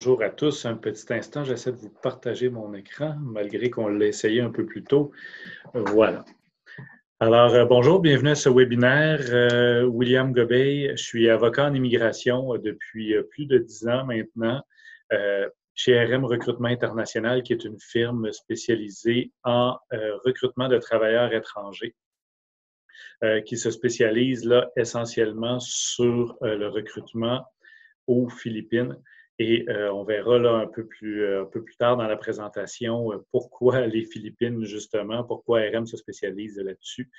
Bonjour à tous. Un petit instant, j'essaie de vous partager mon écran, malgré qu'on l'a essayé un peu plus tôt. Voilà. Alors, bonjour, bienvenue à ce webinaire. William Gobey, je suis avocat en immigration depuis plus de 10 ans maintenant, chez RM Recrutement International, qui est une firme spécialisée en recrutement de travailleurs étrangers, qui se spécialise là essentiellement sur le recrutement aux Philippines. Et on verra là un peu plus tard dans la présentation pourquoi les Philippines, justement, pourquoi RM se spécialise là-dessus.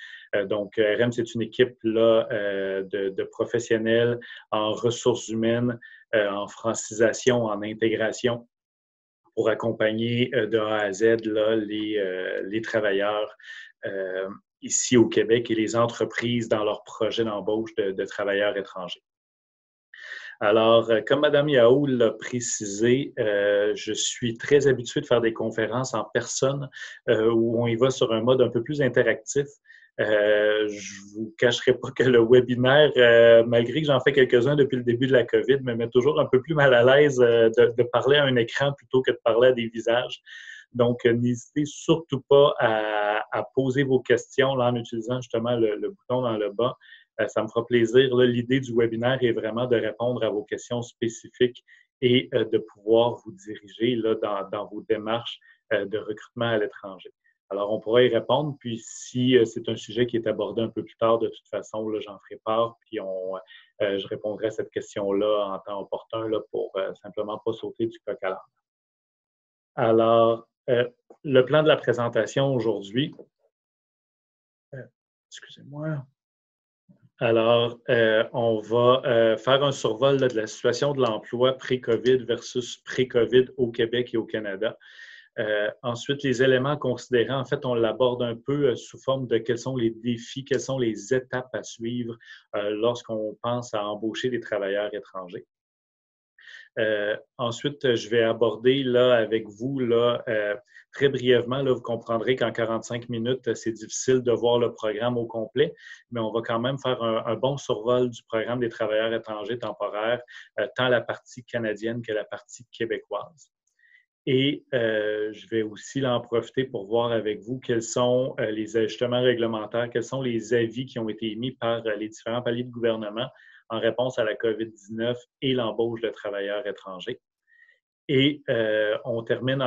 Donc, RM, c'est une équipe là, de professionnels en ressources humaines, en francisation, en intégration, pour accompagner de A à Z là, les travailleurs ici au Québec et les entreprises dans leur projet d'embauche de travailleurs étrangers. Alors, comme Mme Yao l'a précisé, je suis très habitué de faire des conférences en personne où on y va sur un mode un peu plus interactif. Je ne vous cacherai pas que le webinaire, malgré que j'en fais quelques-uns depuis le début de la COVID, me met toujours un peu plus mal à l'aise de parler à un écran plutôt que de parler à des visages. Donc, n'hésitez surtout pas à poser vos questions là, en utilisant justement le bouton dans le bas. Ça me fera plaisir. L'idée du webinaire est vraiment de répondre à vos questions spécifiques et de pouvoir vous diriger là, dans vos démarches de recrutement à l'étranger. Alors, on pourra y répondre, puis si c'est un sujet qui est abordé un peu plus tard, de toute façon, j'en ferai part, puis je répondrai à cette question-là en temps opportun là, pour simplement pas sauter du coq à l'âne. Alors, le plan de la présentation aujourd'hui, excusez-moi. Alors, on va faire un survol là, de la situation de l'emploi pré-COVID versus pré-COVID au Québec et au Canada. Ensuite, les éléments considérés, en fait, on l'aborde un peu sous forme de quels sont les défis, quelles sont les étapes à suivre lorsqu'on pense à embaucher des travailleurs étrangers. Ensuite, je vais aborder là, avec vous là, très brièvement, là, vous comprendrez qu'en 45 minutes, c'est difficile de voir le programme au complet, mais on va quand même faire un bon survol du programme des travailleurs étrangers temporaires, tant la partie canadienne que la partie québécoise. Et je vais aussi là, en profiter pour voir avec vous quels sont les ajustements réglementaires, quels sont les avis qui ont été émis par les différents paliers de gouvernement en réponse à la COVID-19 et l'embauche de travailleurs étrangers. Et on termine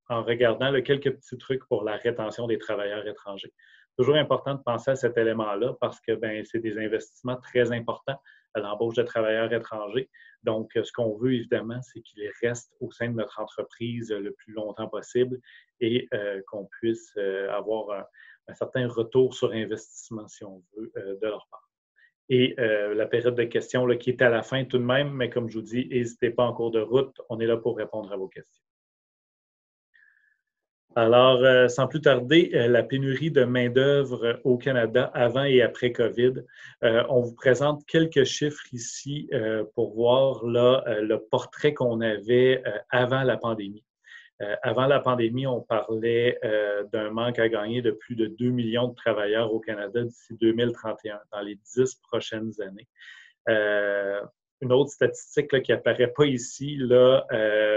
en regardant là, quelques petits trucs pour la rétention des travailleurs étrangers. Toujours important de penser à cet élément-là parce que c'est des investissements très importants à l'embauche de travailleurs étrangers. Donc, ce qu'on veut, évidemment, c'est qu'ils restent au sein de notre entreprise le plus longtemps possible et qu'on puisse avoir un certain retour sur investissement, si on veut, de leur part. Et la période de questions là, qui est à la fin tout de même, mais comme je vous dis, n'hésitez pas en cours de route, on est là pour répondre à vos questions. Alors, sans plus tarder, la pénurie de main-d'œuvre au Canada avant et après COVID. On vous présente quelques chiffres ici pour voir là, le portrait qu'on avait avant la pandémie. Avant la pandémie, on parlait d'un manque à gagner de plus de 2 millions de travailleurs au Canada d'ici 2031, dans les 10 prochaines années. Une autre statistique là, qui n'apparaît pas ici, là,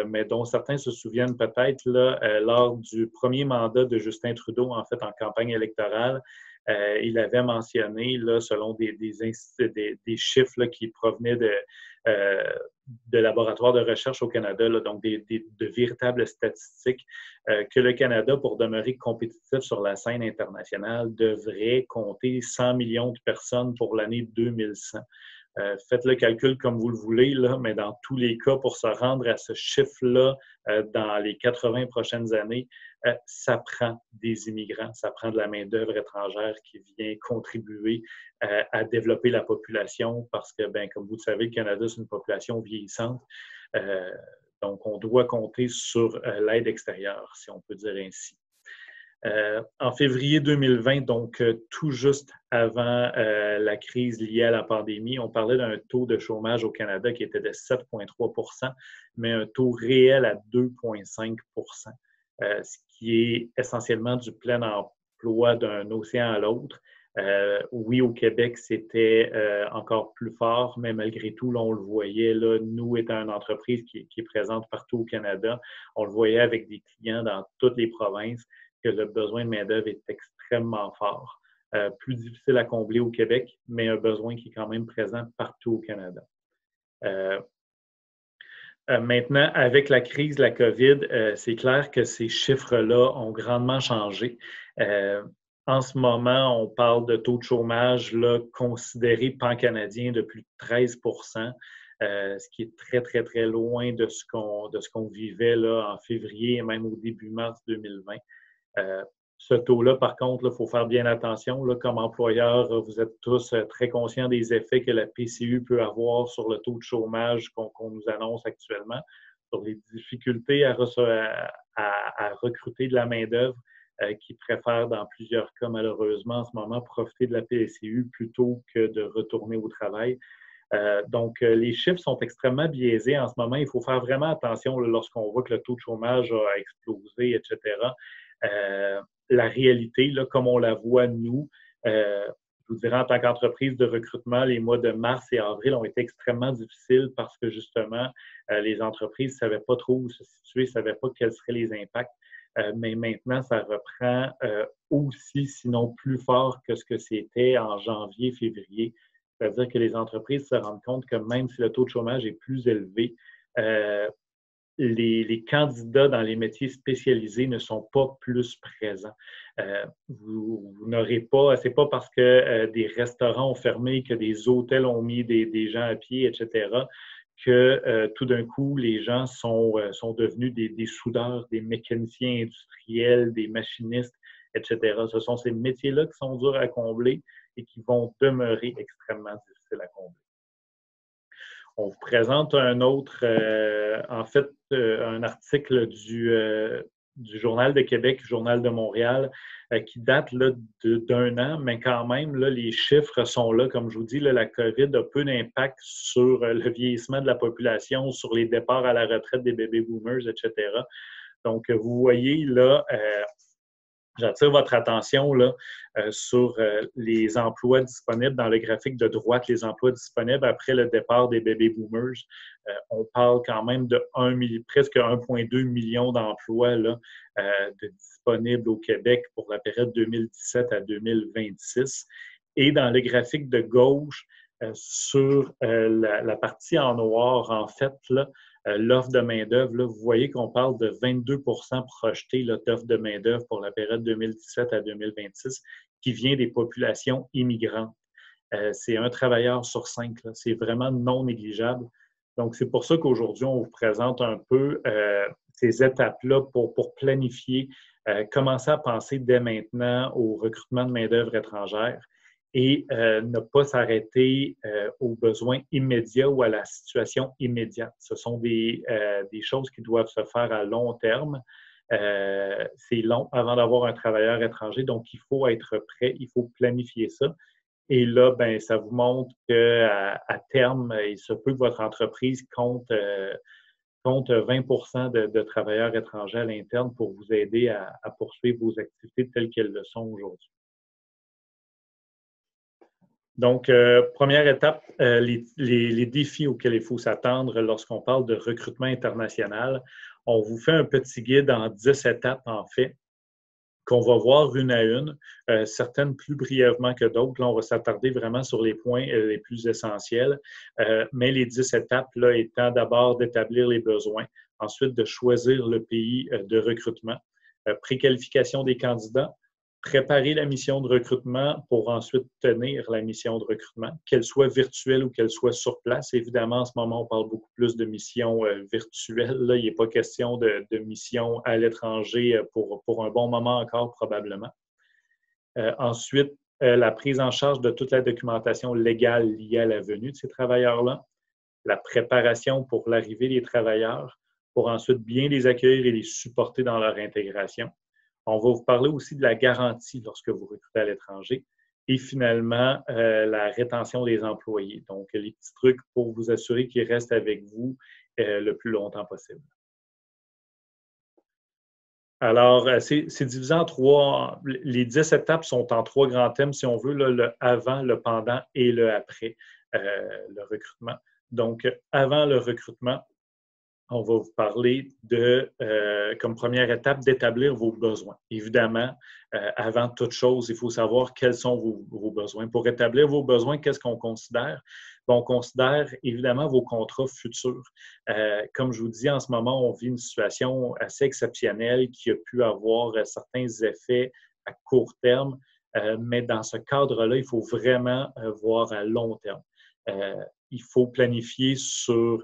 mais dont certains se souviennent peut-être, lors du premier mandat de Justin Trudeau, en fait, en campagne électorale, il avait mentionné, là, selon des chiffres là, qui provenaient de laboratoires de recherche au Canada, là, donc de véritables statistiques, que le Canada, pour demeurer compétitif sur la scène internationale, devrait compter 100 millions de personnes pour l'année 2100. Faites le calcul comme vous le voulez, là, mais dans tous les cas, pour se rendre à ce chiffre-là dans les 80 prochaines années, ça prend des immigrants, ça prend de la main-d'œuvre étrangère qui vient contribuer à développer la population parce que, comme vous le savez, le Canada, c'est une population vieillissante. Donc, on doit compter sur l'aide extérieure, si on peut dire ainsi. En février 2020, donc tout juste avant la crise liée à la pandémie, on parlait d'un taux de chômage au Canada qui était de 7,3 %, mais un taux réel à 2,5 %, ce qui est essentiellement du plein emploi d'un océan à l'autre. Oui, au Québec, c'était encore plus fort, mais malgré tout, là, on le voyait, là, nous étant une entreprise qui est présente partout au Canada, on le voyait avec des clients dans toutes les provinces que le besoin de main-d'œuvre est extrêmement fort. Plus difficile à combler au Québec, mais un besoin qui est quand même présent partout au Canada. Maintenant, avec la crise de la COVID, c'est clair que ces chiffres-là ont grandement changé. En ce moment, on parle de taux de chômage là, considéré pan-canadien de plus de 13 ce qui est très, très, très loin de ce qu'on vivait là, en février et même au début mars 2020. Ce taux-là, par contre, il faut faire bien attention. Là, comme employeur, vous êtes tous très conscients des effets que la PCU peut avoir sur le taux de chômage qu'on nous annonce actuellement, sur les difficultés à recruter de la main-d'œuvre qui préfèrent, dans plusieurs cas, malheureusement, en ce moment, profiter de la PCU plutôt que de retourner au travail. Donc, les chiffres sont extrêmement biaisés en ce moment. Il faut faire vraiment attention lorsqu'on voit que le taux de chômage a explosé, etc. La réalité, là, comme on la voit nous, je vous dirais en tant qu'entreprise de recrutement, les mois de mars et avril ont été extrêmement difficiles parce que justement, les entreprises ne savaient pas trop où se situer, ne savaient pas quels seraient les impacts. Mais maintenant, ça reprend aussi, sinon plus fort que ce que c'était en janvier, février. C'est-à-dire que les entreprises se rendent compte que même si le taux de chômage est plus élevé, les candidats dans les métiers spécialisés ne sont pas plus présents. Vous n'aurez pas, c'est pas parce que des restaurants ont fermé, que des hôtels ont mis des gens à pied, etc., que tout d'un coup, les gens sont devenus des soudeurs, des mécaniciens industriels, des machinistes, etc. Ce sont ces métiers-là qui sont durs à combler et qui vont demeurer extrêmement difficiles à combler. On vous présente un autre, un article du Journal de Québec, Journal de Montréal, qui date d'un an, mais quand même, là, les chiffres sont là. Comme je vous dis, là, la COVID a peu d'impact sur le vieillissement de la population, sur les départs à la retraite des baby boomers, etc. Donc, vous voyez là, j'attire votre attention là, sur les emplois disponibles dans le graphique de droite, les emplois disponibles après le départ des baby boomers. On parle quand même de presque 1,2 million d'emplois là, de disponibles au Québec pour la période 2017 à 2026. Et dans le graphique de gauche, sur la partie en noir, en fait, là, l'offre de main-d'œuvre, vous voyez qu'on parle de 22 projeté d'offre de main-d'œuvre pour la période 2017 à 2026 qui vient des populations immigrantes. C'est un travailleur sur 5. C'est vraiment non négligeable. Donc, c'est pour ça qu'aujourd'hui, on vous présente un peu ces étapes-là pour planifier, commencer à penser dès maintenant au recrutement de main-d'œuvre étrangère et ne pas s'arrêter aux besoins immédiats ou à la situation immédiate. Ce sont des choses qui doivent se faire à long terme. C'est long avant d'avoir un travailleur étranger, donc il faut être prêt, il faut planifier ça. Et là, ben, ça vous montre qu'à terme, il se peut que votre entreprise compte 20 de travailleurs étrangers à l'interne pour vous aider à poursuivre vos activités telles qu'elles le sont aujourd'hui. Donc, première étape, les défis auxquels il faut s'attendre lorsqu'on parle de recrutement international. On vous fait un petit guide en 10 étapes, en fait, qu'on va voir une à une, certaines plus brièvement que d'autres. Là, on va s'attarder vraiment sur les points les plus essentiels, mais les 10 étapes là, étant d'abord d'établir les besoins, ensuite de choisir le pays de recrutement, préqualification des candidats, préparer la mission de recrutement pour ensuite tenir la mission de recrutement, qu'elle soit virtuelle ou qu'elle soit sur place. Évidemment, en ce moment, on parle beaucoup plus de missions virtuelles. Là, il n'est pas question de mission à l'étranger pour un bon moment encore, probablement. Ensuite, la prise en charge de toute la documentation légale liée à la venue de ces travailleurs-là, la préparation pour l'arrivée des travailleurs, pour ensuite bien les accueillir et les supporter dans leur intégration. On va vous parler aussi de la garantie lorsque vous recrutez à l'étranger et finalement, la rétention des employés. Donc, les petits trucs pour vous assurer qu'ils restent avec vous le plus longtemps possible. Alors, c'est divisé en trois. Les 10 étapes sont en trois grands thèmes, si on veut, là, le avant, le pendant et le après le recrutement. Donc, avant le recrutement, on va vous parler comme première étape, d'établir vos besoins. Évidemment, avant toute chose, il faut savoir quels sont vos besoins. Pour établir vos besoins, qu'est-ce qu'on considère? Bon, on considère évidemment vos contrats futurs. Comme je vous dis, en ce moment, on vit une situation assez exceptionnelle qui a pu avoir certains effets à court terme, mais dans ce cadre-là, il faut vraiment voir à long terme. Il faut planifier sur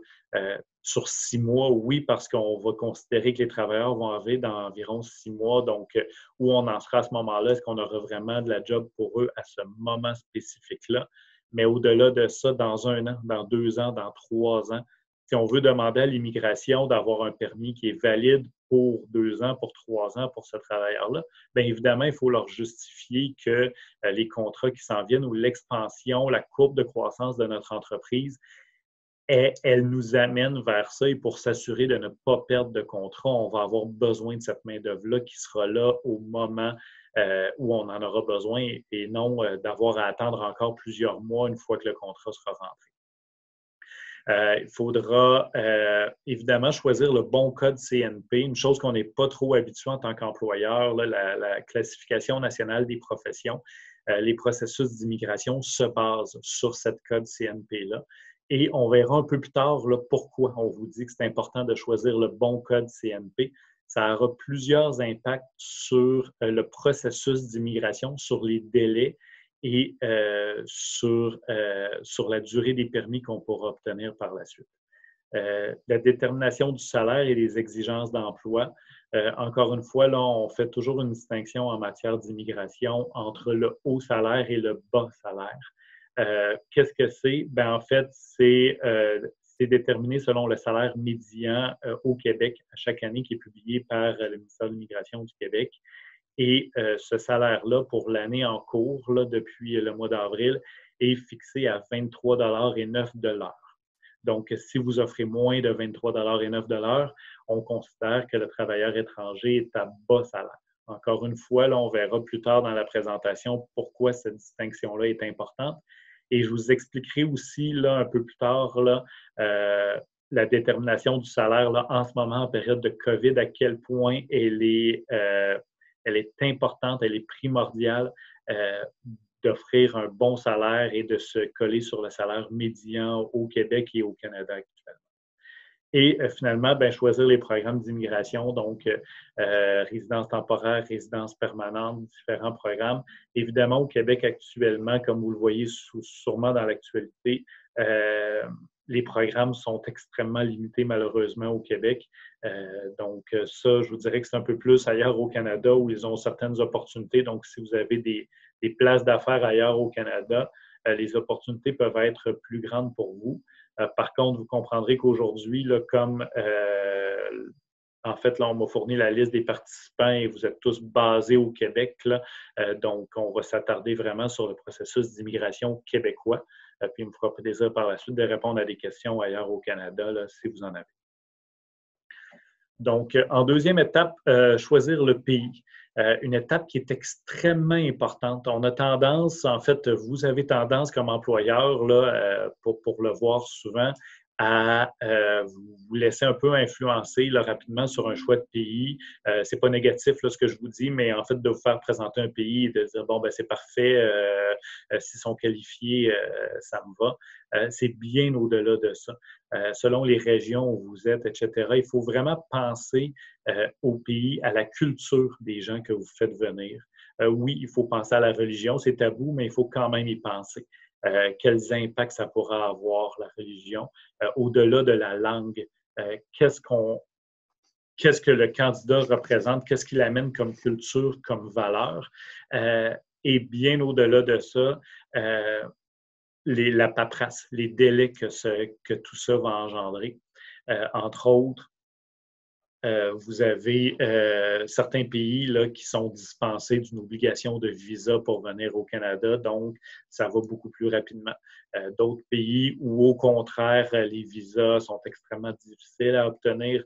6 mois, oui, parce qu'on va considérer que les travailleurs vont arriver dans environ 6 mois. Donc, où on en sera à ce moment-là? Est-ce qu'on aura vraiment de la job pour eux à ce moment spécifique-là? Mais au-delà de ça, dans 1 an, dans 2 ans, dans 3 ans, si on veut demander à l'immigration d'avoir un permis qui est valide pour 2 ans, pour 3 ans, pour ce travailleur-là, bien évidemment, il faut leur justifier que les contrats qui s'en viennent ou l'expansion, la courbe de croissance de notre entreprise, elle nous amène vers ça et pour s'assurer de ne pas perdre de contrat, on va avoir besoin de cette main-d'œuvre-là qui sera là au moment où on en aura besoin et non d'avoir à attendre encore plusieurs mois une fois que le contrat sera rentré. Il faudra évidemment choisir le bon code CNP, une chose qu'on n'est pas trop habitué en tant qu'employeur, la classification nationale des professions. Les processus d'immigration se basent sur cette code CNP-là. Et on verra un peu plus tard là, pourquoi on vous dit que c'est important de choisir le bon code CNP. Ça aura plusieurs impacts sur le processus d'immigration, sur les délais et sur la durée des permis qu'on pourra obtenir par la suite. La détermination du salaire et les exigences d'emploi. Encore une fois, là, on fait toujours une distinction en matière d'immigration entre le haut salaire et le bas salaire. Qu'est-ce que c'est? Ben, en fait, c'est déterminé selon le salaire médian au Québec à chaque année qui est publié par le ministère de l'Immigration du Québec. Et ce salaire-là, pour l'année en cours, là, depuis le mois d'avril, est fixé à 23,09 $. Donc, si vous offrez moins de 23,09 $, on considère que le travailleur étranger est à bas salaire. Encore une fois, là, on verra plus tard dans la présentation pourquoi cette distinction-là est importante. Et je vous expliquerai aussi là, un peu plus tard là, la détermination du salaire là, en ce moment en période de COVID, à quel point elle est importante, elle est primordiale d'offrir un bon salaire et de se coller sur le salaire médian au Québec et au Canada actuellement. Et finalement, ben, choisir les programmes d'immigration, donc résidence temporaire, résidence permanente, différents programmes. Évidemment, au Québec actuellement, comme vous le voyez sûrement dans l'actualité, les programmes sont extrêmement limités malheureusement au Québec. Donc ça, je vous dirais que c'est un peu plus ailleurs au Canada où ils ont certaines opportunités. Donc si vous avez des places d'affaires ailleurs au Canada, les opportunités peuvent être plus grandes pour vous. Par contre, vous comprendrez qu'aujourd'hui, comme en fait, là, on m'a fourni la liste des participants et vous êtes tous basés au Québec. Là, donc, on va s'attarder vraiment sur le processus d'immigration québécois. Puis, il me fera plaisir par la suite de répondre à des questions ailleurs au Canada, là, si vous en avez. Donc, en deuxième étape, choisir le pays. Une étape qui est extrêmement importante. On a tendance, en fait, vous avez tendance comme employeur, là, pour le voir souvent, à vous laisser un peu influencer là, rapidement sur un choix de pays. C'est pas négatif là, ce que je vous dis, mais en fait, de vous faire présenter un pays et de dire, bon, ben c'est parfait, s'ils sont qualifiés, ça me va. C'est bien au-delà de ça. Selon les régions où vous êtes, etc., il faut vraiment penser au pays, à la culture des gens que vous faites venir. Oui, il faut penser à la religion, c'est tabou, mais il faut quand même y penser. Quels impacts ça pourra avoir, la religion, au-delà de la langue. Qu'est-ce que le candidat représente, qu'est-ce qu'il amène comme culture, comme valeur. Et bien au-delà de ça, la paperasse, les délais que tout ça va engendrer. Entre autres, vous avez certains pays là, qui sont dispensés d'une obligation de visa pour venir au Canada, donc ça va beaucoup plus rapidement. D'autres pays où, au contraire, les visas sont extrêmement difficiles à obtenir,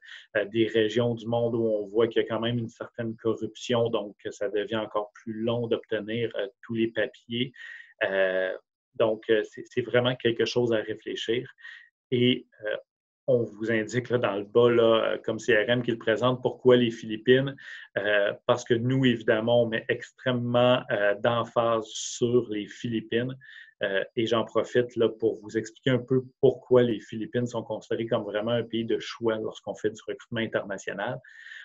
des régions du monde où on voit qu'il y a quand même une certaine corruption, donc ça devient encore plus long d'obtenir tous les papiers. Donc, c'est vraiment quelque chose à réfléchir. Et on vous indique là, dans le bas, là, comme CRM qui le présente, pourquoi les Philippines. Parce que nous, évidemment, on met extrêmement d'emphase sur les Philippines. Et j'en profite là, pour vous expliquer un peu pourquoi les Philippines sont considérées comme vraiment un pays de choix lorsqu'on fait du recrutement international.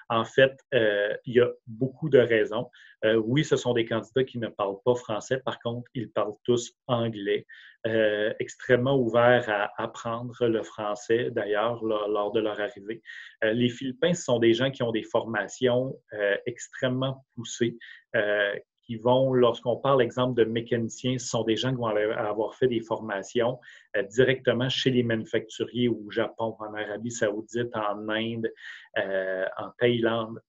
En fait, il y a beaucoup de raisons. Oui, ce sont des candidats qui ne parlent pas français. Par contre, ils parlent tous anglais. Extrêmement ouverts à apprendre le français, d'ailleurs, lors de leur arrivée. Les Philippins, ce sont des gens qui ont des formations extrêmement poussées, qui vont, lorsqu'on parle, exemple, de mécaniciens, ce sont des gens qui vont avoir fait des formations directement chez les manufacturiers au Japon, en Arabie Saoudite, en Inde, en Thaïlande.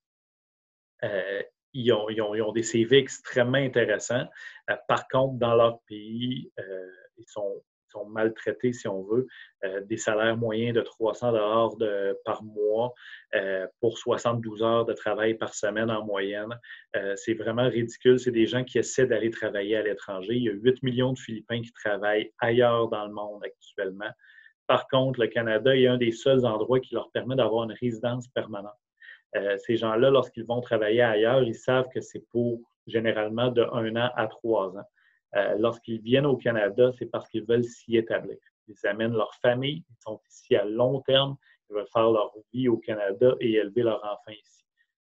Ils ont des CV extrêmement intéressants. Par contre, dans leur pays, ils sont maltraités, si on veut, des salaires moyens de 300 par mois pour 72 heures de travail par semaine en moyenne. C'est vraiment ridicule. C'est des gens qui essaient d'aller travailler à l'étranger. Il y a 8 millions de Philippins qui travaillent ailleurs dans le monde actuellement. Par contre, le Canada est un des seuls endroits qui leur permet d'avoir une résidence permanente. Ces gens-là, lorsqu'ils vont travailler ailleurs, ils savent que c'est pour généralement de 1 an à 3 ans. Lorsqu'ils viennent au Canada, c'est parce qu'ils veulent s'y établir. Ils amènent leur famille, ils sont ici à long terme, ils veulent faire leur vie au Canada et élever leurs enfants ici.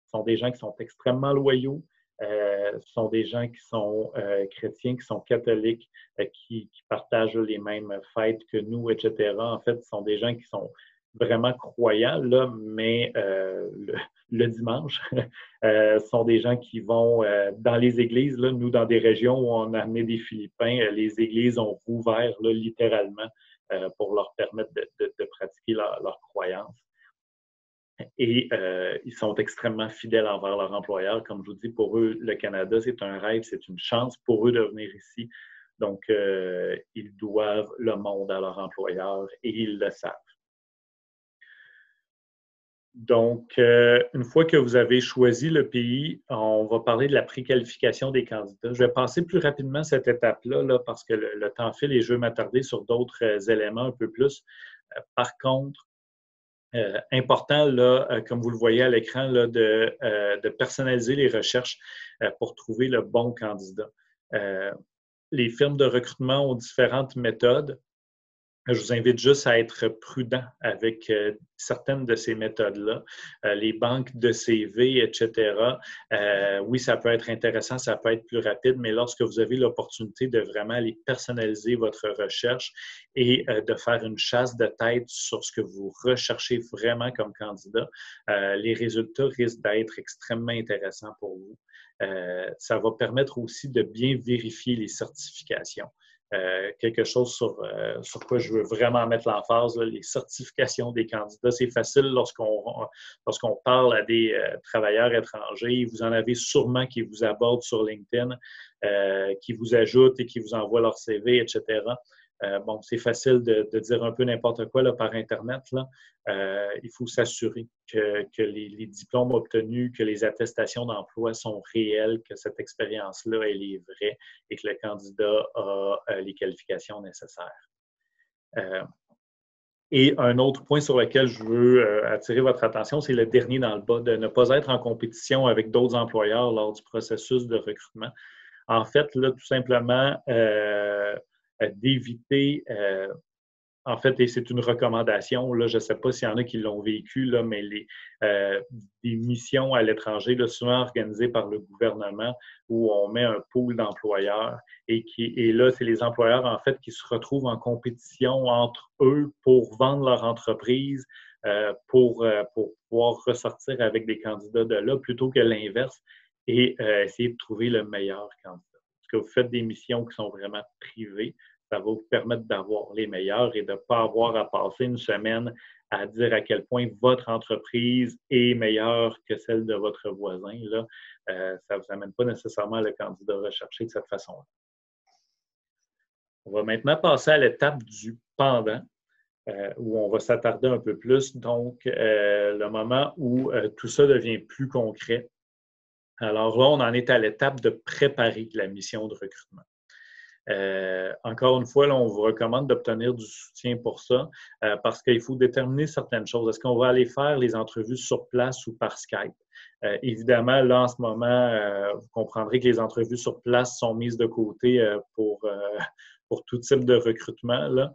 Ce sont des gens qui sont extrêmement loyaux, ce sont des gens qui sont chrétiens, qui sont catholiques, qui partagent les mêmes fêtes que nous, etc. En fait, ce sont des gens qui sont vraiment croyants, là, mais le dimanche, ce sont des gens qui vont dans les églises. Là, nous, dans des régions où on a amené des Philippins, les églises ont rouvert là, littéralement pour leur permettre de pratiquer leur croyance. Et ils sont extrêmement fidèles envers leur employeur. Comme je vous dis, pour eux, le Canada, c'est un rêve, c'est une chance pour eux de venir ici. Donc, ils doivent le monde à leur employeur et ils le savent. Donc, une fois que vous avez choisi le pays, on va parler de la préqualification des candidats. Je vais passer plus rapidement cette étape-là là, parce que le temps file et je veux m'attarder sur d'autres éléments un peu plus. Par contre, important, là, comme vous le voyez à l'écran, là, de personnaliser les recherches pour trouver le bon candidat. Les firmes de recrutement ont différentes méthodes. Je vous invite juste à être prudent avec certaines de ces méthodes-là. Les banques de CV, etc. Oui, ça peut être intéressant, ça peut être plus rapide, mais lorsque vous avez l'opportunité de vraiment aller personnaliser votre recherche et de faire une chasse de tête sur ce que vous recherchez vraiment comme candidat, les résultats risquent d'être extrêmement intéressants pour vous. Ça va permettre aussi de bien vérifier les certifications. Quelque chose sur quoi je veux vraiment mettre l'emphase, les certifications des candidats. C'est facile lorsqu'on parle à des travailleurs étrangers. Vous en avez sûrement qui vous abordent sur LinkedIn, qui vous ajoutent et qui vous envoient leur CV, etc. Bon, c'est facile de dire un peu n'importe quoi là, par Internet. Là. Il faut s'assurer que les diplômes obtenus, que les attestations d'emploi sont réelles, que cette expérience-là, elle est vraie et que le candidat a les qualifications nécessaires. Et un autre point sur lequel je veux attirer votre attention, c'est le dernier dans le bas, de ne pas être en compétition avec d'autres employeurs lors du processus de recrutement. En fait, là, tout simplement, d'éviter, en fait, et c'est une recommandation, là, je ne sais pas s'il y en a qui l'ont vécu, là, mais des missions à l'étranger, là, souvent organisées par le gouvernement, où on met un pool d'employeurs et là, c'est les employeurs, en fait, qui se retrouvent en compétition entre eux pour vendre leur entreprise, pour pouvoir ressortir avec des candidats de là, plutôt que l'inverse, et essayer de trouver le meilleur candidat. Parce que vous faites des missions qui sont vraiment privées, ça va vous permettre d'avoir les meilleurs et de ne pas avoir à passer une semaine à dire à quel point votre entreprise est meilleure que celle de votre voisin, là, ça ne vous amène pas nécessairement le candidat recherché de cette façon-là. On va maintenant passer à l'étape du pendant, où on va s'attarder un peu plus. Donc, le moment où tout ça devient plus concret. Alors là, on en est à l'étape de préparer la mission de recrutement. Encore une fois, là, on vous recommande d'obtenir du soutien pour ça parce qu'il faut déterminer certaines choses. Est-ce qu'on va aller faire les entrevues sur place ou par Skype? Évidemment, là, en ce moment, vous comprendrez que les entrevues sur place sont mises de côté pour tout type de recrutement, là.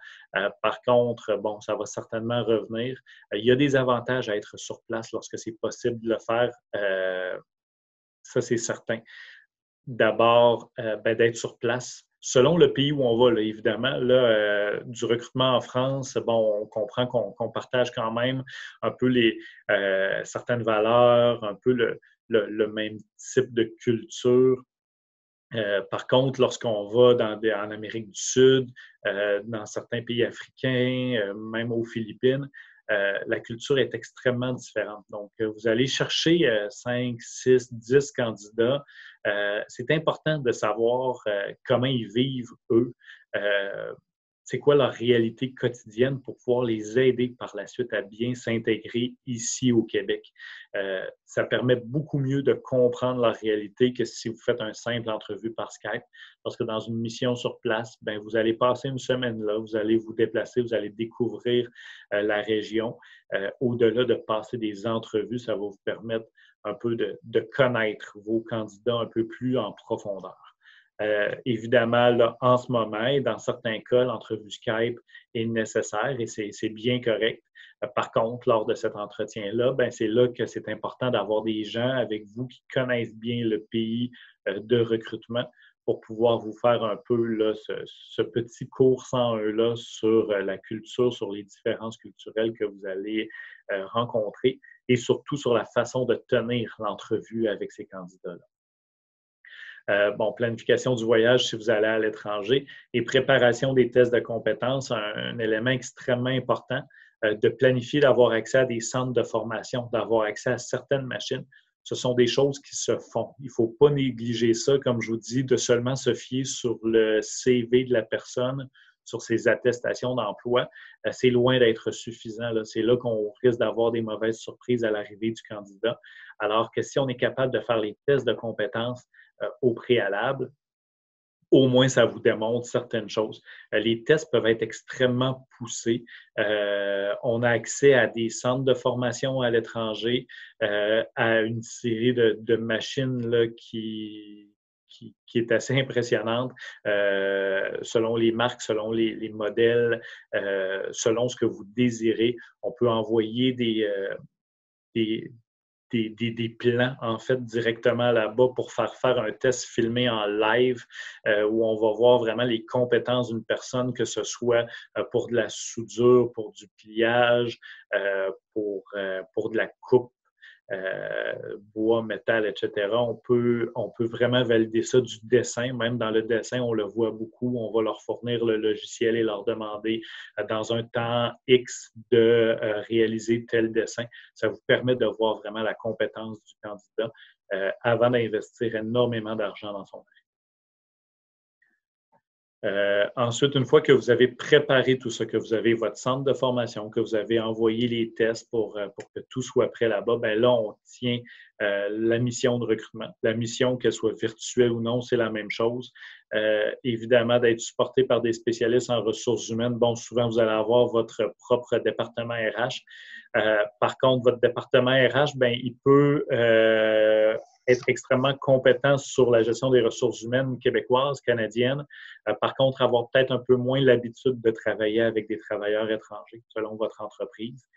Par contre, bon, ça va certainement revenir. Il y a des avantages à être sur place lorsque c'est possible de le faire. Ça, c'est certain. D'abord, d'être sur place. Selon le pays où on va, là, évidemment, là, du recrutement en France, bon, on comprend qu'on partage quand même un peu certaines valeurs, un peu le même type de culture. Par contre, lorsqu'on va en Amérique du Sud, dans certains pays africains, même aux Philippines, la culture est extrêmement différente. Donc, vous allez chercher 5, 6, 10 candidats. C'est important de savoir comment ils vivent, eux. C'est quoi leur réalité quotidienne pour pouvoir les aider par la suite à bien s'intégrer ici au Québec. Ça permet beaucoup mieux de comprendre leur réalité que si vous faites une simple entrevue par Skype. Parce que dans une mission sur place, bien, vous allez passer une semaine là, vous allez vous déplacer, vous allez découvrir la région. Au-delà de passer des entrevues, ça va vous permettre un peu de connaître vos candidats un peu plus en profondeur. Évidemment, là, en ce moment, et dans certains cas, l'entrevue Skype est nécessaire et c'est bien correct. Par contre, lors de cet entretien-là, ben, c'est là que c'est important d'avoir des gens avec vous qui connaissent bien le pays de recrutement pour pouvoir vous faire un peu là, ce petit cours 101-là sur la culture, sur les différences culturelles que vous allez rencontrer et surtout sur la façon de tenir l'entrevue avec ces candidats-là. Bon, planification du voyage si vous allez à l'étranger et préparation des tests de compétences, un élément extrêmement important de planifier, d'avoir accès à des centres de formation, d'avoir accès à certaines machines. Ce sont des choses qui se font. Il ne faut pas négliger ça, comme je vous dis, de seulement se fier sur le CV de la personne, sur ses attestations d'emploi. C'est loin d'être suffisant. C'est là qu'on risque d'avoir des mauvaises surprises à l'arrivée du candidat. Alors que si on est capable de faire les tests de compétences au préalable, au moins ça vous démontre certaines choses. Les tests peuvent être extrêmement poussés. On a accès à des centres de formation à l'étranger, à une série de machines là, qui est assez impressionnante selon les marques, selon les modèles, selon ce que vous désirez. On peut envoyer des plans, en fait, directement là-bas pour faire un test filmé en live où on va voir vraiment les compétences d'une personne, que ce soit pour de la soudure, pour du pliage, pour de la coupe, bois, métal, etc. On peut vraiment valider ça du dessin. Même dans le dessin, on le voit beaucoup. On va leur fournir le logiciel et leur demander dans un temps X de réaliser tel dessin. Ça vous permet de voir vraiment la compétence du candidat avant d'investir énormément d'argent dans son ensuite, une fois que vous avez préparé tout ça, que vous avez votre centre de formation, que vous avez envoyé les tests pour que tout soit prêt là-bas, bien là, on tient la mission de recrutement. La mission, qu'elle soit virtuelle ou non, c'est la même chose. Évidemment, d'être supporté par des spécialistes en ressources humaines. Bon, souvent, vous allez avoir votre propre département RH. Par contre, votre département RH, bien, il peut être extrêmement compétent sur la gestion des ressources humaines québécoises, canadiennes. Par contre, avoir peut-être un peu moins l'habitude de travailler avec des travailleurs étrangers selon votre entreprise.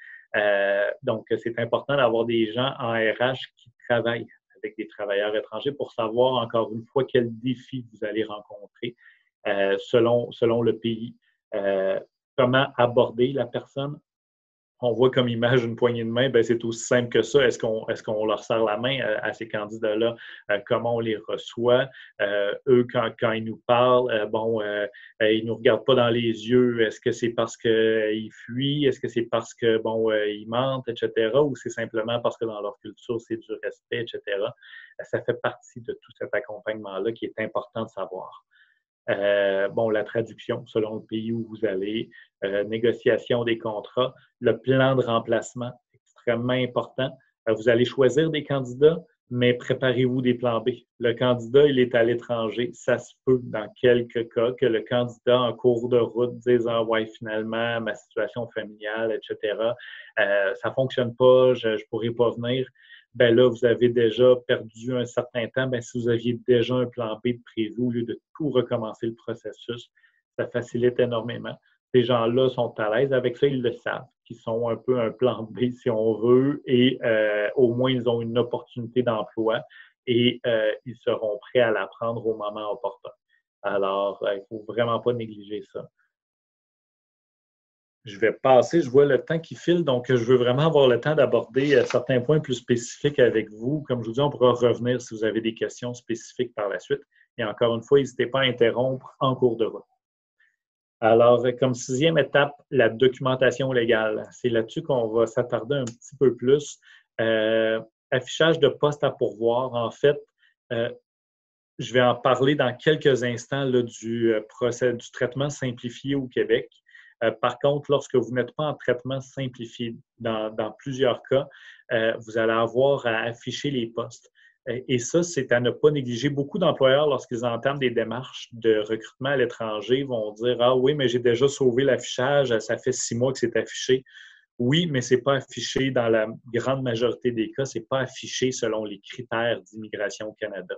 Donc, c'est important d'avoir des gens en RH qui travaillent avec des travailleurs étrangers pour savoir, encore une fois, quels défis vous allez rencontrer selon le pays. Comment aborder la personne on voit comme image une poignée de main, ben c'est aussi simple que ça. Est-ce qu'on leur serre la main à ces candidats-là? Comment on les reçoit? Eux, quand ils nous parlent, ils ne nous regardent pas dans les yeux. Est-ce que c'est parce qu'ils fuient? Est-ce que c'est parce que, ils mentent, etc.? Ou c'est simplement parce que dans leur culture, c'est du respect, etc.? Ça fait partie de tout cet accompagnement-là qui est important de savoir. La traduction selon le pays où vous allez, négociation des contrats, le plan de remplacement, extrêmement important. Vous allez choisir des candidats, mais préparez-vous des plans B. Le candidat, il est à l'étranger. Ça se peut, dans quelques cas, que le candidat en cours de route dise « Ah ouais, finalement, ma situation familiale, etc. Ça ne fonctionne pas, je ne pourrai pas venir. » Ben là, vous avez déjà perdu un certain temps. Ben, si vous aviez déjà un plan B de prévu, au lieu de tout recommencer le processus, ça facilite énormément. Ces gens-là sont à l'aise avec ça, ils le savent, qu'ils sont un peu un plan B, si on veut, et au moins, ils ont une opportunité d'emploi et ils seront prêts à la prendre au moment opportun. Alors, il ne faut vraiment pas négliger ça. Je vais passer, je vois le temps qui file, donc je veux vraiment avoir le temps d'aborder certains points plus spécifiques avec vous. Comme je vous dis, on pourra revenir si vous avez des questions spécifiques par la suite. Et encore une fois, n'hésitez pas à interrompre en cours de route. Alors, comme sixième étape, la documentation légale. C'est là-dessus qu'on va s'attarder un petit peu plus. Affichage de postes à pourvoir. En fait, je vais en parler dans quelques instants là, du traitement simplifié au Québec. Par contre, lorsque vous n'êtes pas en traitement simplifié, dans plusieurs cas, vous allez avoir à afficher les postes. Et ça, c'est à ne pas négliger. Beaucoup d'employeurs, lorsqu'ils entament des démarches de recrutement à l'étranger, vont dire « Ah oui, mais j'ai déjà sauvé l'affichage, ça fait 6 mois que c'est affiché. » Oui, mais ce n'est pas affiché dans la grande majorité des cas, ce n'est pas affiché selon les critères d'Immigration au Canada.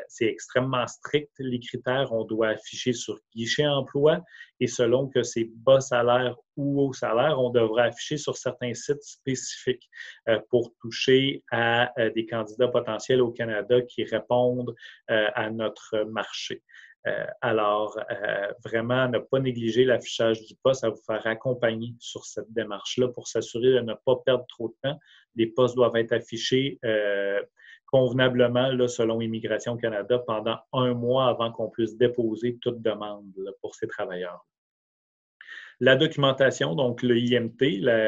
C'est extrêmement strict, les critères. On doit afficher sur guichet emploi et selon que c'est bas salaire ou haut salaire, on devra afficher sur certains sites spécifiques pour toucher à des candidats potentiels au Canada qui répondent à notre marché. Vraiment, ne pas négliger l'affichage du poste, à vous faire accompagner sur cette démarche-là pour s'assurer de ne pas perdre trop de temps. Les postes doivent être affichés convenablement là, selon Immigration Canada pendant 1 mois avant qu'on puisse déposer toute demande là, pour ces travailleurs. La documentation, donc le IMT,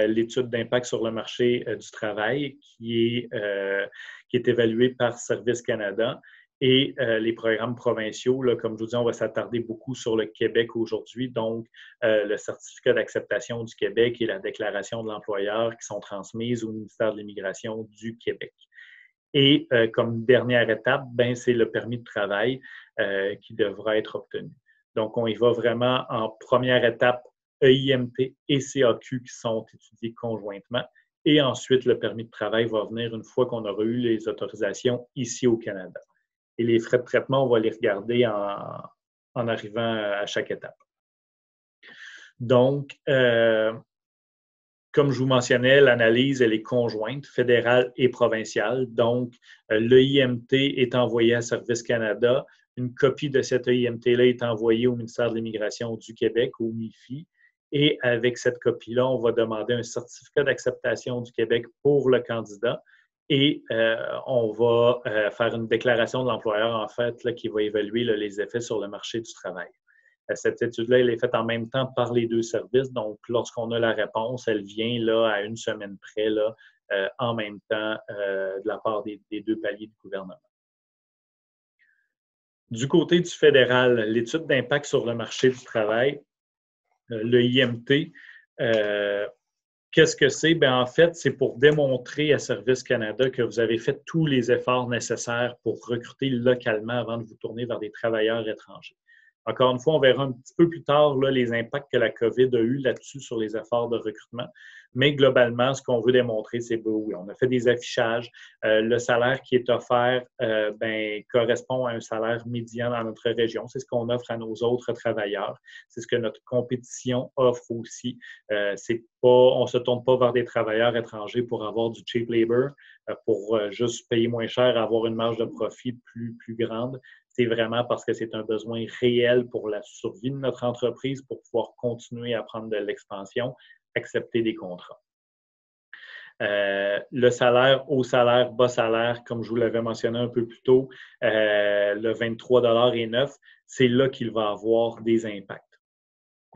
l'étude d'impact sur le marché du travail qui est évaluée par Service Canada, et les programmes provinciaux, là, comme je vous dis, on va s'attarder beaucoup sur le Québec aujourd'hui, donc le certificat d'acceptation du Québec et la déclaration de l'employeur qui sont transmises au ministère de l'Immigration du Québec. Et comme dernière étape, ben, c'est le permis de travail qui devra être obtenu. Donc, on y va vraiment en première étape, EIMT et CAQ qui sont étudiés conjointement. Et ensuite, le permis de travail va venir une fois qu'on aura eu les autorisations ici au Canada. Et les frais de traitement, on va les regarder en arrivant à chaque étape. Donc, comme je vous mentionnais, l'analyse, elle est conjointe, fédérale et provinciale. Donc, l'EIMT est envoyé à Service Canada. Une copie de cette EIMT-là est envoyée au ministère de l'Immigration du Québec, au MIFI. Et avec cette copie-là, on va demander un certificat d'acceptation du Québec pour le candidat. Et on va faire une déclaration de l'employeur, en fait, là, qui va évaluer là, les effets sur le marché du travail. Cette étude-là, elle est faite en même temps par les deux services. Donc, lorsqu'on a la réponse, elle vient là, à 1 semaine près, là, en même temps, de la part des deux paliers du gouvernement. Du côté du fédéral, l'étude d'impact sur le marché du travail, le IMT, qu'est-ce que c'est? Bien, en fait, c'est pour démontrer à Service Canada que vous avez fait tous les efforts nécessaires pour recruter localement avant de vous tourner vers des travailleurs étrangers. Encore une fois, on verra un petit peu plus tard là, les impacts que la COVID a eu là-dessus sur les efforts de recrutement. Mais globalement, ce qu'on veut démontrer, c'est que oui, on a fait des affichages. Le salaire qui est offert correspond à un salaire médian dans notre région. C'est ce qu'on offre à nos autres travailleurs. C'est ce que notre compétition offre aussi. On ne se tourne pas vers des travailleurs étrangers pour avoir du cheap labor, pour juste payer moins cher et avoir une marge de profit plus grande. C'est vraiment parce que c'est un besoin réel pour la survie de notre entreprise, pour pouvoir continuer à prendre de l'expansion, accepter des contrats. Le salaire, haut salaire, bas salaire, comme je vous l'avais mentionné un peu plus tôt, le 23,09 $, c'est là qu'il va avoir des impacts.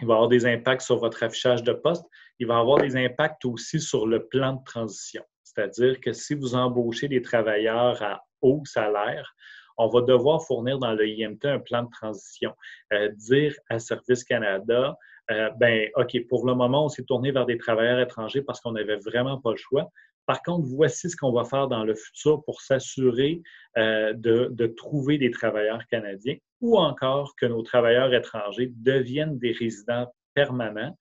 Il va avoir des impacts sur votre affichage de poste. Il va avoir des impacts aussi sur le plan de transition. C'est-à-dire que si vous embauchez des travailleurs à haut salaire, on va devoir fournir dans le IMT un plan de transition. Dire à Service Canada, OK, pour le moment, on s'est tourné vers des travailleurs étrangers parce qu'on n'avait vraiment pas le choix. Par contre, voici ce qu'on va faire dans le futur pour s'assurer de trouver des travailleurs canadiens ou encore que nos travailleurs étrangers deviennent des résidents permanents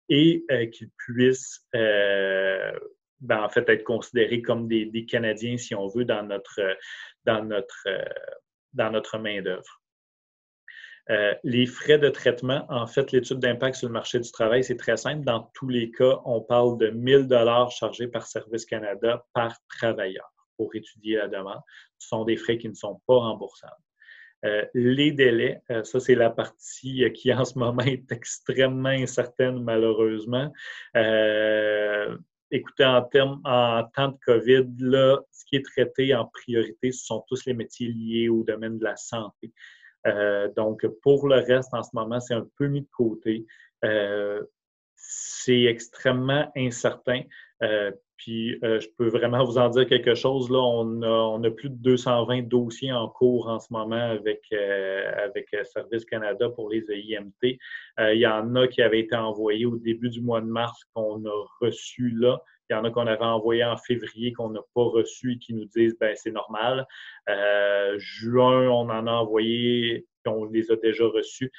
et qu'ils puissent en fait être considérés comme des Canadiens, si on veut, dans notre main-d'œuvre. Les frais de traitement, en fait, l'étude d'impact sur le marché du travail, c'est très simple. Dans tous les cas, on parle de 1 000 $ chargés par Service Canada par travailleur pour étudier la demande. Ce sont des frais qui ne sont pas remboursables. Les délais, ça c'est la partie qui en ce moment est extrêmement incertaine malheureusement. Écoutez, en temps de COVID, là, ce qui est traité en priorité, ce sont tous les métiers liés au domaine de la santé. Donc, pour le reste, en ce moment, c'est un peu mis de côté. C'est extrêmement incertain. Puis, je peux vraiment vous en dire quelque chose. Là, on a plus de 220 dossiers en cours en ce moment avec Service Canada pour les EIMT. Il y en a qui avaient été envoyés au début du mois de mars qu'on a reçus là. Il y en a qu'on avait envoyés en février qu'on n'a pas reçus et qui nous disent c'est normal. Juin, on en a envoyé et on les a déjà reçus.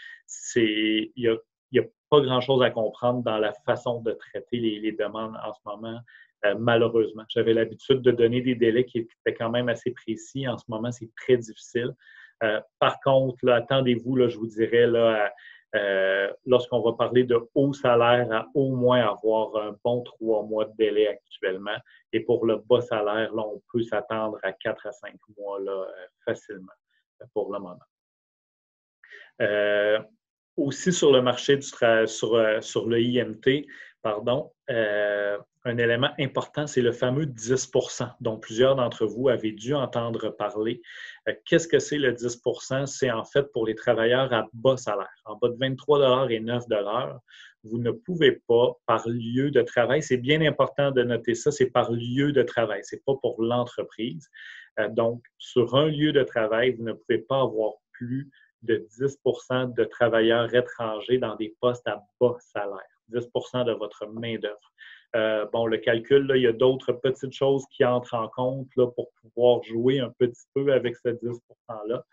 Il y a pas grand-chose à comprendre dans la façon de traiter les demandes en ce moment. Malheureusement. J'avais l'habitude de donner des délais qui étaient quand même assez précis. En ce moment, c'est très difficile. Par contre, là, attendez-vous, là, je vous dirais, là, lorsqu'on va parler de haut salaire, à au moins avoir un bon 3 mois de délai actuellement. Et pour le bas salaire, là, on peut s'attendre à 4 à 5 mois là, facilement pour le moment. Aussi sur le marché sur le IMT, pardon, un élément important, c'est le fameux 10 % dont plusieurs d'entre vous avaient dû entendre parler. Qu'est-ce que c'est le 10 %? C'est en fait pour les travailleurs à bas salaire, en bas de 23,09 $. Vous ne pouvez pas, par lieu de travail, c'est bien important de noter ça, c'est par lieu de travail, ce n'est pas pour l'entreprise. Donc, sur un lieu de travail, vous ne pouvez pas avoir plus de 10 % de travailleurs étrangers dans des postes à bas salaire, 10 % de votre main-d'œuvre. Le calcul, là, il y a d'autres petites choses qui entrent en compte là, pour pouvoir jouer un petit peu avec ce 10 %-là.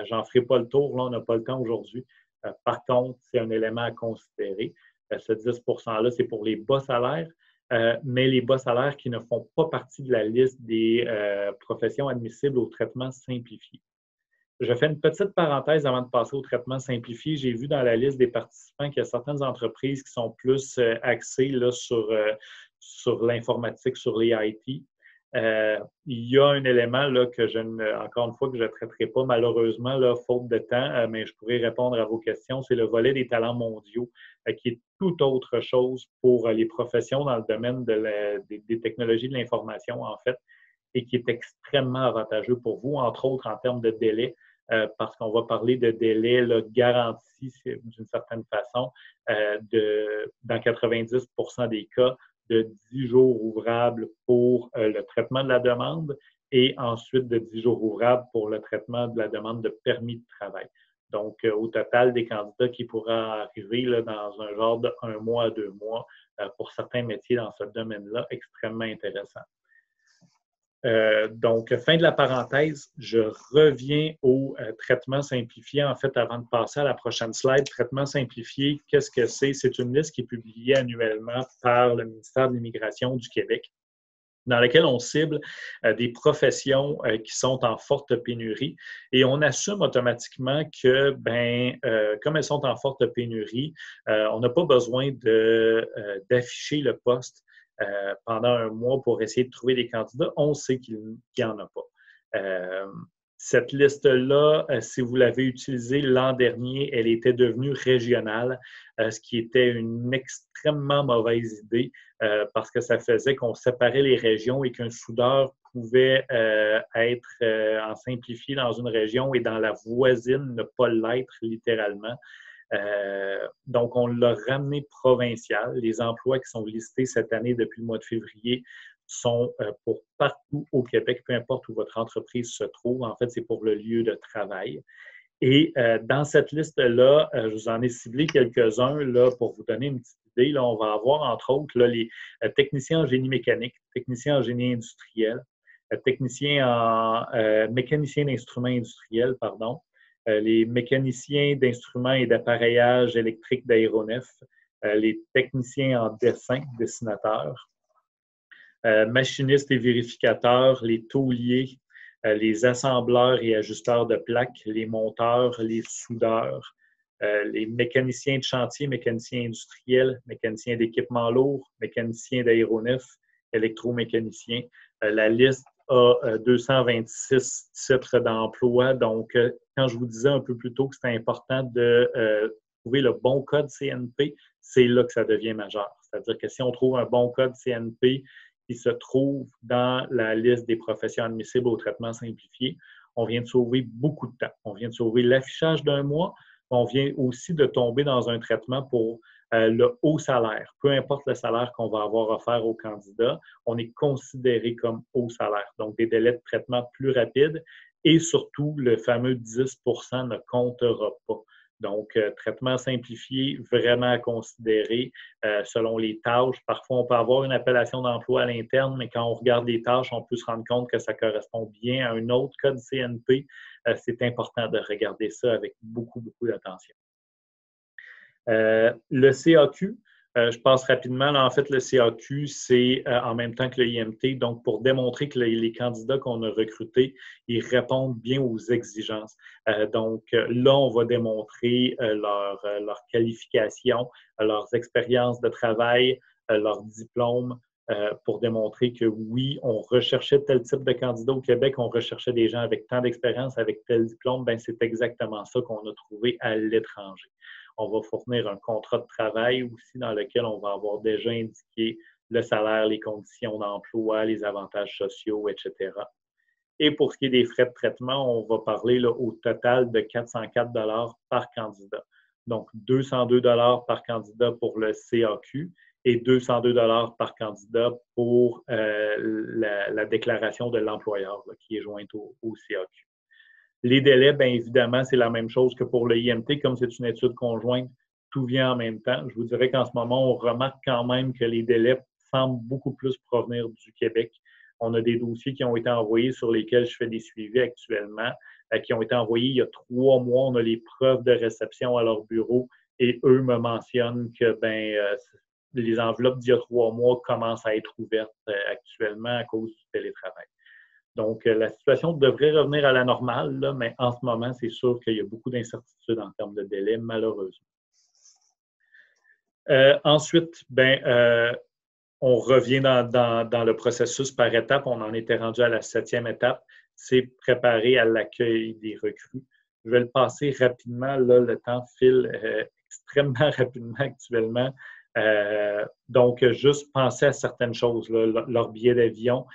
J'en ferai pas le tour, là, on n'a pas le temps aujourd'hui. Par contre, c'est un élément à considérer. Ce 10 %-là, c'est pour les bas salaires, mais les bas salaires qui ne font pas partie de la liste des professions admissibles au traitement simplifié. Je fais une petite parenthèse avant de passer au traitement simplifié. J'ai vu dans la liste des participants qu'il y a certaines entreprises qui sont plus axées là, sur l'informatique, sur les IT. Il y a un élément là, encore une fois, que je ne traiterai pas malheureusement, là, faute de temps, mais je pourrais répondre à vos questions. C'est le volet des talents mondiaux, qui est tout autre chose pour les professions dans le domaine des technologies de l'information, en fait, et qui est extrêmement avantageux pour vous, entre autres en termes de délai, parce qu'on va parler de délai là, garanti d'une certaine façon, dans 90 % des cas, de 10 jours ouvrables pour le traitement de la demande et ensuite de 10 jours ouvrables pour le traitement de la demande de permis de travail. Donc, au total, des candidats qui pourraient arriver là, dans un genre de 1 mois à 2 mois pour certains métiers dans ce domaine-là, extrêmement intéressant. Donc, fin de la parenthèse, je reviens au traitement simplifié. En fait, avant de passer à la prochaine slide, traitement simplifié, qu'est-ce que c'est? C'est une liste qui est publiée annuellement par le ministère de l'Immigration du Québec, dans laquelle on cible des professions qui sont en forte pénurie. Et on assume automatiquement que, comme elles sont en forte pénurie, on n'a pas besoin d'afficher le poste pendant un mois pour essayer de trouver des candidats. On sait qu'il n'y en a pas. Cette liste-là, si vous l'avez utilisée l'an dernier, elle était devenue régionale, ce qui était une extrêmement mauvaise idée parce que ça faisait qu'on séparait les régions et qu'un soudeur pouvait être en simplifié dans une région et dans la voisine ne pas l'être littéralement. Donc, on l'a ramené provincial. Les emplois qui sont listés cette année depuis le mois de février sont pour partout au Québec, peu importe où votre entreprise se trouve. En fait, c'est pour le lieu de travail. Et dans cette liste-là, je vous en ai ciblé quelques-uns là, pour vous donner une petite idée. Là, on va avoir, entre autres, là, les techniciens en génie mécanique, techniciens en génie industriel, techniciens en mécaniciens d'instruments industriels, pardon, les mécaniciens d'instruments et d'appareillage électrique d'aéronefs, les techniciens en dessin, dessinateurs, machinistes et vérificateurs, les tauliers, les assembleurs et ajusteurs de plaques, les monteurs, les soudeurs, les mécaniciens de chantier, mécaniciens industriels, mécaniciens d'équipements lourds, mécaniciens d'aéronefs, électromécaniciens. La liste a 226 titres d'emploi. Donc, quand je vous disais un peu plus tôt que c'était important de trouver le bon code CNP, c'est là que ça devient majeur. C'est-à-dire que si on trouve un bon code CNP qui se trouve dans la liste des professions admissibles au traitement simplifié, on vient de sauver beaucoup de temps. On vient de sauver l'affichage d'un mois. On vient aussi de tomber dans un traitement pour le haut salaire. Peu importe le salaire qu'on va avoir offert aux candidats, on est considéré comme haut salaire. Donc, des délais de traitement plus rapides et surtout, le fameux 10 % ne comptera pas. Donc, traitement simplifié, vraiment à considérer selon les tâches. Parfois, on peut avoir une appellation d'emploi à l'interne, mais quand on regarde les tâches, on peut se rendre compte que ça correspond bien à un autre code CNP. C'est important de regarder ça avec beaucoup, beaucoup d'attention. Le CAQ, je passe rapidement. Là, en fait, le CAQ, c'est en même temps que le IMT. Donc, pour démontrer que les candidats qu'on a recrutés, ils répondent bien aux exigences. Donc, là, on va démontrer leur qualification, leurs expériences de travail, leurs diplômes, pour démontrer que oui, on recherchait tel type de candidat au Québec, on recherchait des gens avec tant d'expérience, avec tel diplôme. Bien, c'est exactement ça qu'on a trouvé à l'étranger. On va fournir un contrat de travail aussi dans lequel on va avoir déjà indiqué le salaire, les conditions d'emploi, les avantages sociaux, etc. Et pour ce qui est des frais de traitement, on va parler là, au total de 404 $ par candidat. Donc, 202 $ par candidat pour le CAQ et 202 $ par candidat pour la déclaration de l'employeur là, qui est jointe au CAQ. Les délais, bien évidemment, c'est la même chose que pour le IMT. Comme c'est une étude conjointe, tout vient en même temps. Je vous dirais qu'en ce moment, on remarque quand même que les délais semblent beaucoup plus provenir du Québec. On a des dossiers qui ont été envoyés sur lesquels je fais des suivis actuellement, qui ont été envoyés il y a 3 mois. On a les preuves de réception à leur bureau et eux me mentionnent que les enveloppes d'il y a 3 mois commencent à être ouvertes actuellement à cause du télétravail. Donc, la situation devrait revenir à la normale, là, mais en ce moment, c'est sûr qu'il y a beaucoup d'incertitudes en termes de délai, malheureusement. Ensuite, on revient dans le processus par étapes. On en était rendu à la 7e étape, c'est préparer à l'accueil des recrues. Je vais le passer rapidement. Là, le temps file extrêmement rapidement actuellement. Donc, juste penser à certaines choses, là, leur billet d'avion.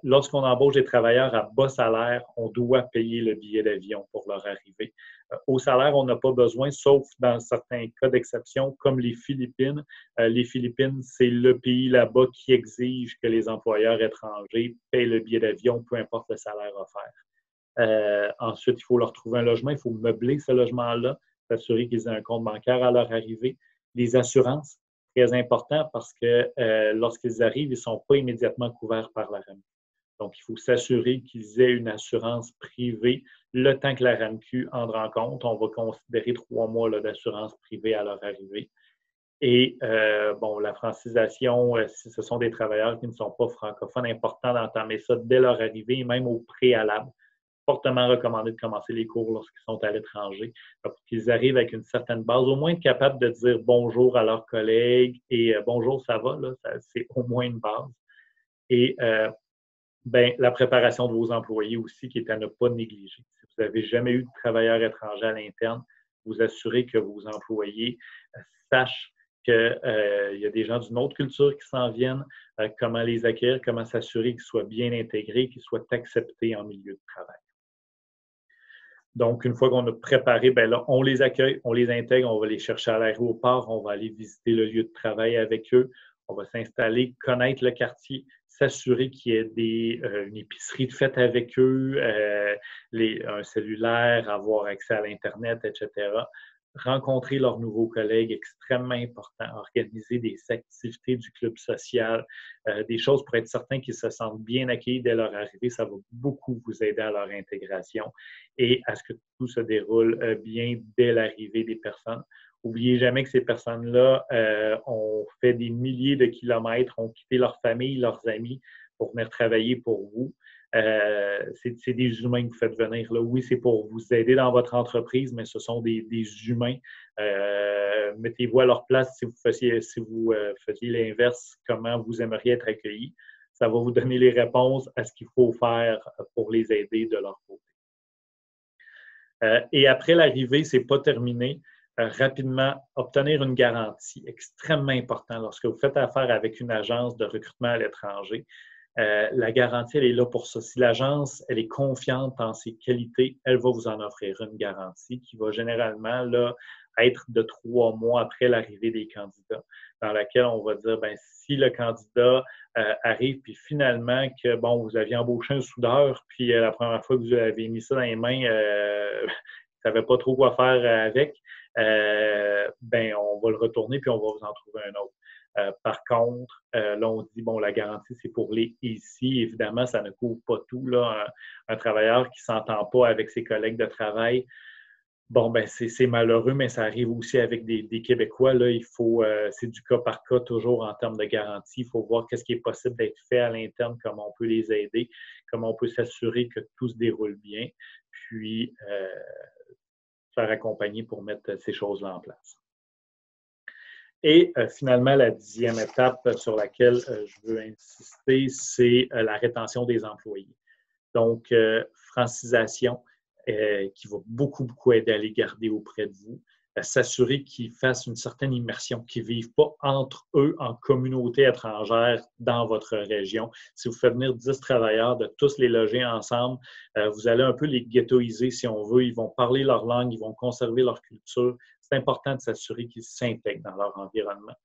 Lorsqu'on embauche des travailleurs à bas salaire, on doit payer le billet d'avion pour leur arrivée. Au salaire, on n'a pas besoin, sauf dans certains cas d'exception, comme les Philippines. Les Philippines, c'est le pays là-bas qui exige que les employeurs étrangers payent le billet d'avion, peu importe le salaire offert. Ensuite, il faut leur trouver un logement, il faut meubler ce logement-là, s'assurer qu'ils aient un compte bancaire à leur arrivée. Les assurances, très important parce que lorsqu'ils arrivent, ils ne sont pas immédiatement couverts par la RAMQ. Donc, il faut s'assurer qu'ils aient une assurance privée le temps que la RAMQ entre en compte. On va considérer 3 mois d'assurance privée à leur arrivée. Et la francisation, si ce sont des travailleurs qui ne sont pas francophones, important d'entamer ça dès leur arrivée, même au préalable. Fortement recommandé de commencer les cours lorsqu'ils sont à l'étranger pour qu'ils arrivent avec une certaine base, au moins être capables de dire bonjour à leurs collègues et bonjour, ça va, là, c'est au moins une base. Et ben, la préparation de vos employés aussi, qui est à ne pas négliger. Si vous n'avez jamais eu de travailleurs étrangers à l'interne, vous assurez que vos employés sachent qu'il y a des gens d'une autre culture qui s'en viennent, comment les accueillir, comment s'assurer qu'ils soient bien intégrés, qu'ils soient acceptés en milieu de travail. Donc, une fois qu'on a préparé, ben là, on les accueille, on les intègre, on va les chercher à l'aéroport, on va aller visiter le lieu de travail avec eux, on va s'installer, connaître le quartier, s'assurer qu'il y ait une épicerie de fête avec eux, un cellulaire, avoir accès à l'Internet, etc. Rencontrer leurs nouveaux collègues, extrêmement important, organiser des activités du club social, des choses pour être certain qu'ils se sentent bien accueillis dès leur arrivée. Ça va beaucoup vous aider à leur intégration et à ce que tout se déroule bien dès l'arrivée des personnes. N'oubliez jamais que ces personnes-là ont fait des milliers de kilomètres, ont quitté leur famille, leurs amis pour venir travailler pour vous. C'est des humains que vous faites venir là. Oui, c'est pour vous aider dans votre entreprise, mais ce sont des humains. Mettez-vous à leur place si vous faisiez l'inverse, comment vous aimeriez être accueillis. Ça va vous donner les réponses à ce qu'il faut faire pour les aider de leur côté. Et après l'arrivée, ce n'est pas terminé. Rapidement, obtenir une garantie, extrêmement important lorsque vous faites affaire avec une agence de recrutement à l'étranger. La garantie, elle est là pour ça. Si l'agence, elle est confiante en ses qualités, elle va vous en offrir une garantie qui va généralement là, être de 3 mois après l'arrivée des candidats, dans laquelle on va dire, ben, si le candidat arrive, puis finalement que, bon, vous aviez embauché un soudeur, puis la première fois que vous avez mis ça dans les mains, vous ne savez pas trop quoi faire avec, ben, on va le retourner, puis on va vous en trouver un autre. Par contre, là, on dit, bon, la garantie, c'est pour les ici. Évidemment, ça ne couvre pas tout. Là. Un travailleur qui ne s'entend pas avec ses collègues de travail, bon, ben c'est malheureux, mais ça arrive aussi avec des Québécois. Là, c'est du cas par cas toujours en termes de garantie. Il faut voir qu'est-ce qui est possible d'être fait à l'interne, comment on peut les aider, comment on peut s'assurer que tout se déroule bien, puis faire accompagner pour mettre ces choses-là en place. Et finalement, la 10e étape sur laquelle je veux insister, c'est la rétention des employés. Donc, francisation qui va beaucoup, beaucoup aider à les garder auprès de vous. S'assurer qu'ils fassent une certaine immersion, qu'ils ne vivent pas entre eux en communauté étrangère dans votre région. Si vous faites venir 10 travailleurs, de tous les loger ensemble, vous allez un peu les ghettoiser si on veut. Ils vont parler leur langue, ils vont conserver leur culture. C'est important de s'assurer qu'ils s'intègrent dans leur environnement.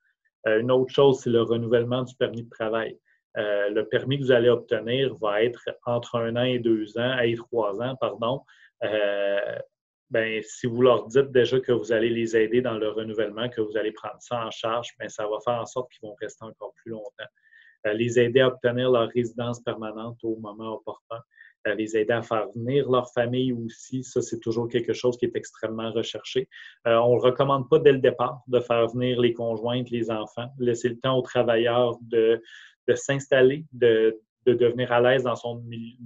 Une autre chose, c'est le renouvellement du permis de travail. Le permis que vous allez obtenir va être entre 1 an et 2 ans, et 3 ans, pardon. Ben, si vous leur dites déjà que vous allez les aider dans le renouvellement, que vous allez prendre ça en charge, ben, ça va faire en sorte qu'ils vont rester encore plus longtemps. Les aider à obtenir leur résidence permanente au moment opportun. Les aider à faire venir leur famille aussi. Ça, c'est toujours quelque chose qui est extrêmement recherché. On ne recommande pas dès le départ de faire venir les conjointes, les enfants. Laisser le temps aux travailleurs de s'installer, de devenir à l'aise dans son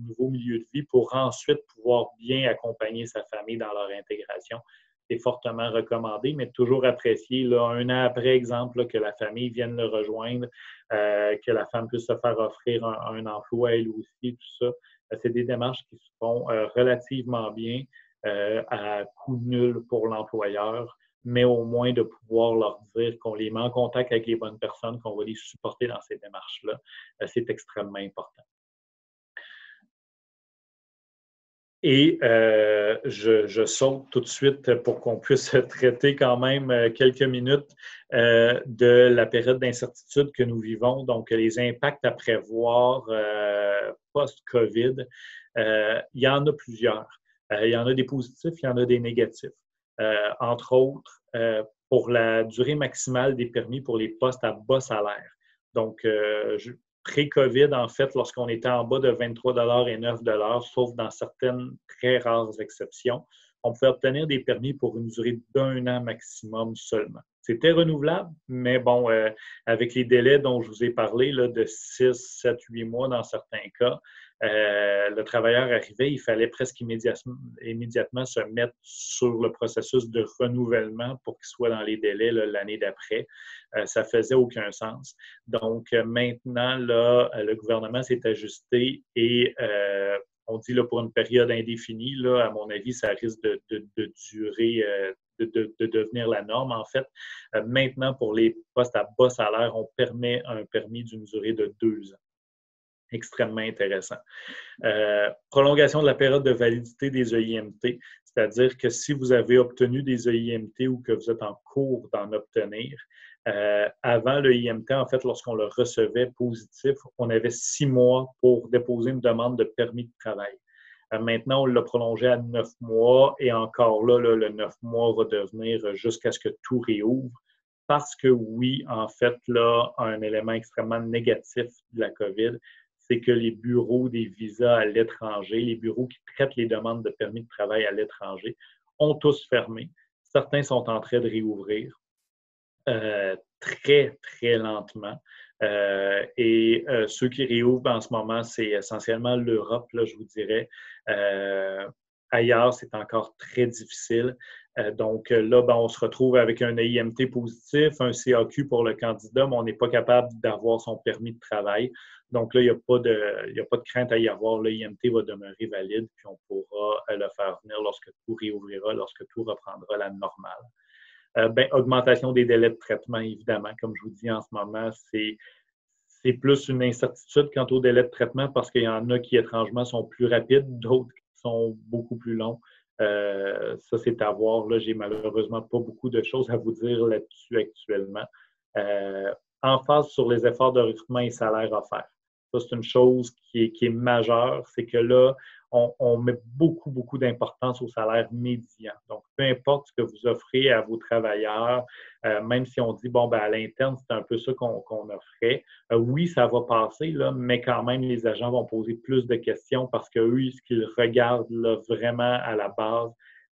nouveau milieu de vie pour ensuite pouvoir bien accompagner sa famille dans leur intégration. C'est fortement recommandé, mais toujours apprécié. Là, 1 an après, exemple, là, que la famille vienne le rejoindre, que la femme puisse se faire offrir un emploi elle aussi, tout ça. C'est des démarches qui se font relativement bien à coût nul pour l'employeur, mais au moins de pouvoir leur dire qu'on les met en contact avec les bonnes personnes, qu'on va les supporter dans ces démarches-là. C'est extrêmement important. Et je saute tout de suite pour qu'on puisse traiter quand même quelques minutes de la période d'incertitude que nous vivons, donc les impacts à prévoir post-COVID. Il y en a plusieurs. Il y en a des positifs, il y en a des négatifs. Entre autres, pour la durée maximale des permis pour les postes à bas salaire. Donc, pré-COVID, en fait, lorsqu'on était en bas de 23 et 9 sauf dans certaines très rares exceptions, on pouvait obtenir des permis pour une durée d'1 an maximum seulement. C'était renouvelable, mais bon, avec les délais dont je vous ai parlé, là, de 6, 7, 8 mois dans certains cas, le travailleur arrivait, il fallait presque immédiatement se mettre sur le processus de renouvellement pour qu'il soit dans les délais l'année d'après. Ça faisait aucun sens. Donc, maintenant, là, le gouvernement s'est ajusté et on dit là, pour une période indéfinie, là, à mon avis, ça risque de durer, de devenir la norme, en fait. Maintenant, pour les postes à bas salaire, on permet un permis d'une durée de 2 ans. Extrêmement intéressant. Prolongation de la période de validité des EIMT, c'est-à-dire que si vous avez obtenu des EIMT ou que vous êtes en cours d'en obtenir, avant le IMT, en fait, lorsqu'on le recevait positif, on avait 6 mois pour déposer une demande de permis de travail. Maintenant, on l'a prolongé à 9 mois et encore là, le 9 mois va devenir jusqu'à ce que tout réouvre. Parce que oui, en fait, là, un élément extrêmement négatif de la COVID, c'est que les bureaux des visas à l'étranger, les bureaux qui traitent les demandes de permis de travail à l'étranger, ont tous fermé. Certains sont en train de réouvrir très, très lentement. Ceux qui réouvrent en ce moment, c'est essentiellement l'Europe, là, je vous dirais. Ailleurs, c'est encore très difficile. Donc là, ben, on se retrouve avec un EIMT positif, un CAQ pour le candidat, mais on n'est pas capable d'avoir son permis de travail. Donc là, il n'y a pas de crainte à y avoir. L'EIMT va demeurer valide, puis on pourra le faire venir lorsque tout réouvrira, lorsque tout reprendra la normale. Augmentation des délais de traitement, évidemment. Comme je vous dis en ce moment, c'est plus une incertitude quant aux délais de traitement parce qu'il y en a qui, étrangement, sont plus rapides, d'autres qui sont beaucoup plus longs. Ça, c'est à voir. Là, j'ai malheureusement pas beaucoup de choses à vous dire là-dessus actuellement. Emphase sur les efforts de recrutement et salaires offerts. Ça, c'est une chose qui est majeure. C'est que là, on met beaucoup, beaucoup d'importance au salaire médian. Donc, peu importe ce que vous offrez à vos travailleurs, même si on dit, bon, ben, à l'interne, c'est un peu ça qu'on offrait. Oui, ça va passer, là, mais quand même, les agents vont poser plus de questions parce qu'eux, ce qu'ils regardent là, vraiment à la base,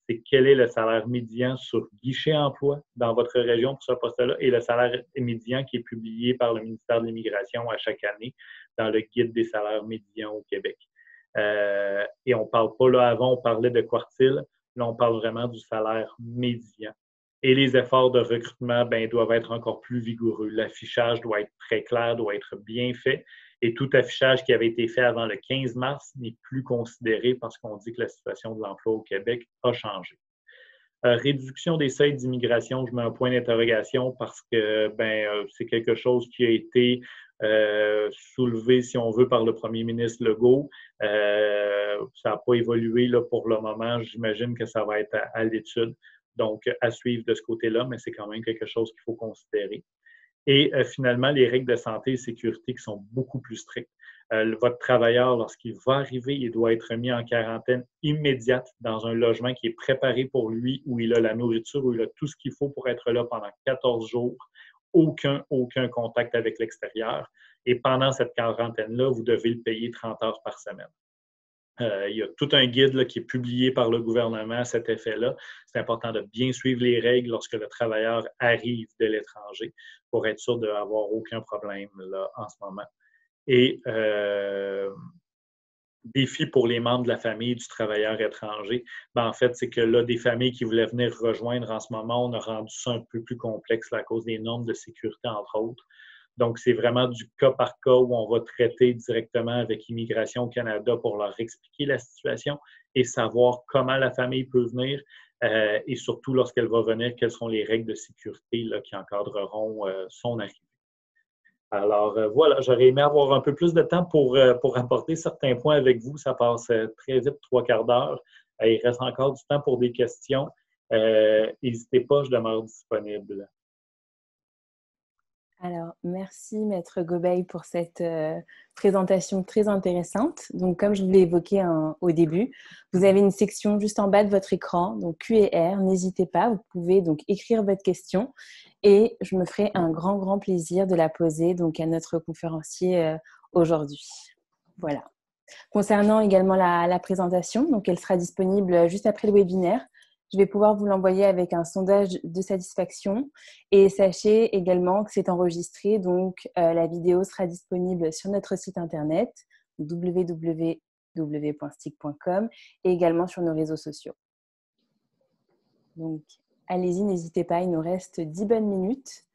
c'est quel est le salaire médian sur guichet emploi dans votre région pour ce poste-là et le salaire médian qui est publié par le ministère de l'Immigration à chaque année dans le guide des salaires médians au Québec. Et on ne parle pas, là, avant, on parlait de quartile. Là, on parle vraiment du salaire médian. Et les efforts de recrutement doivent être encore plus vigoureux. L'affichage doit être très clair, doit être bien fait. Et tout affichage qui avait été fait avant le 15 mars n'est plus considéré parce qu'on dit que la situation de l'emploi au Québec a changé. Réduction des seuils d'immigration, je mets un point d'interrogation parce que c'est quelque chose qui a été soulevé, si on veut, par le premier ministre Legault. Ça n'a pas évolué là, pour le moment. J'imagine que ça va être à l'étude. Donc, à suivre de ce côté-là, mais c'est quand même quelque chose qu'il faut considérer. Et finalement, les règles de santé et sécurité qui sont beaucoup plus strictes. Votre travailleur, lorsqu'il va arriver, il doit être mis en quarantaine immédiate dans un logement qui est préparé pour lui, où il a la nourriture, où il a tout ce qu'il faut pour être là pendant 14 jours. Aucun contact avec l'extérieur. Et pendant cette quarantaine-là, vous devez le payer 30 heures par semaine. Il y a tout un guide là, qui est publié par le gouvernement à cet effet-là. C'est important de bien suivre les règles lorsque le travailleur arrive de l'étranger pour être sûr d'avoir aucun problème là, en ce moment. Et défi pour les membres de la famille du travailleur étranger, en fait, c'est que là, des familles qui voulaient venir rejoindre en ce moment, on a rendu ça un peu plus complexe là, à cause des normes de sécurité, entre autres. Donc, c'est vraiment du cas par cas où on va traiter directement avec Immigration Canada pour leur expliquer la situation et savoir comment la famille peut venir et surtout, lorsqu'elle va venir, quelles sont les règles de sécurité là, qui encadreront son arrivée. Alors, voilà, j'aurais aimé avoir un peu plus de temps pour apporter certains points avec vous. Ça passe très vite, 3/4 d'heure. Il reste encore du temps pour des questions. N'hésitez pas, je demeure disponible. Alors, merci Maître Gobeil pour cette présentation très intéressante. Donc, comme je vous l'ai évoqué au début, vous avez une section juste en bas de votre écran, donc Q&R. N'hésitez pas, vous pouvez donc écrire votre question et je me ferai un grand plaisir de la poser donc à notre conférencier aujourd'hui. Voilà. Concernant également la présentation, donc elle sera disponible juste après le webinaire. Je vais pouvoir vous l'envoyer avec un sondage de satisfaction et sachez également que c'est enregistré, donc la vidéo sera disponible sur notre site internet www.stick.com et également sur nos réseaux sociaux. Donc, allez-y, n'hésitez pas, il nous reste 10 bonnes minutes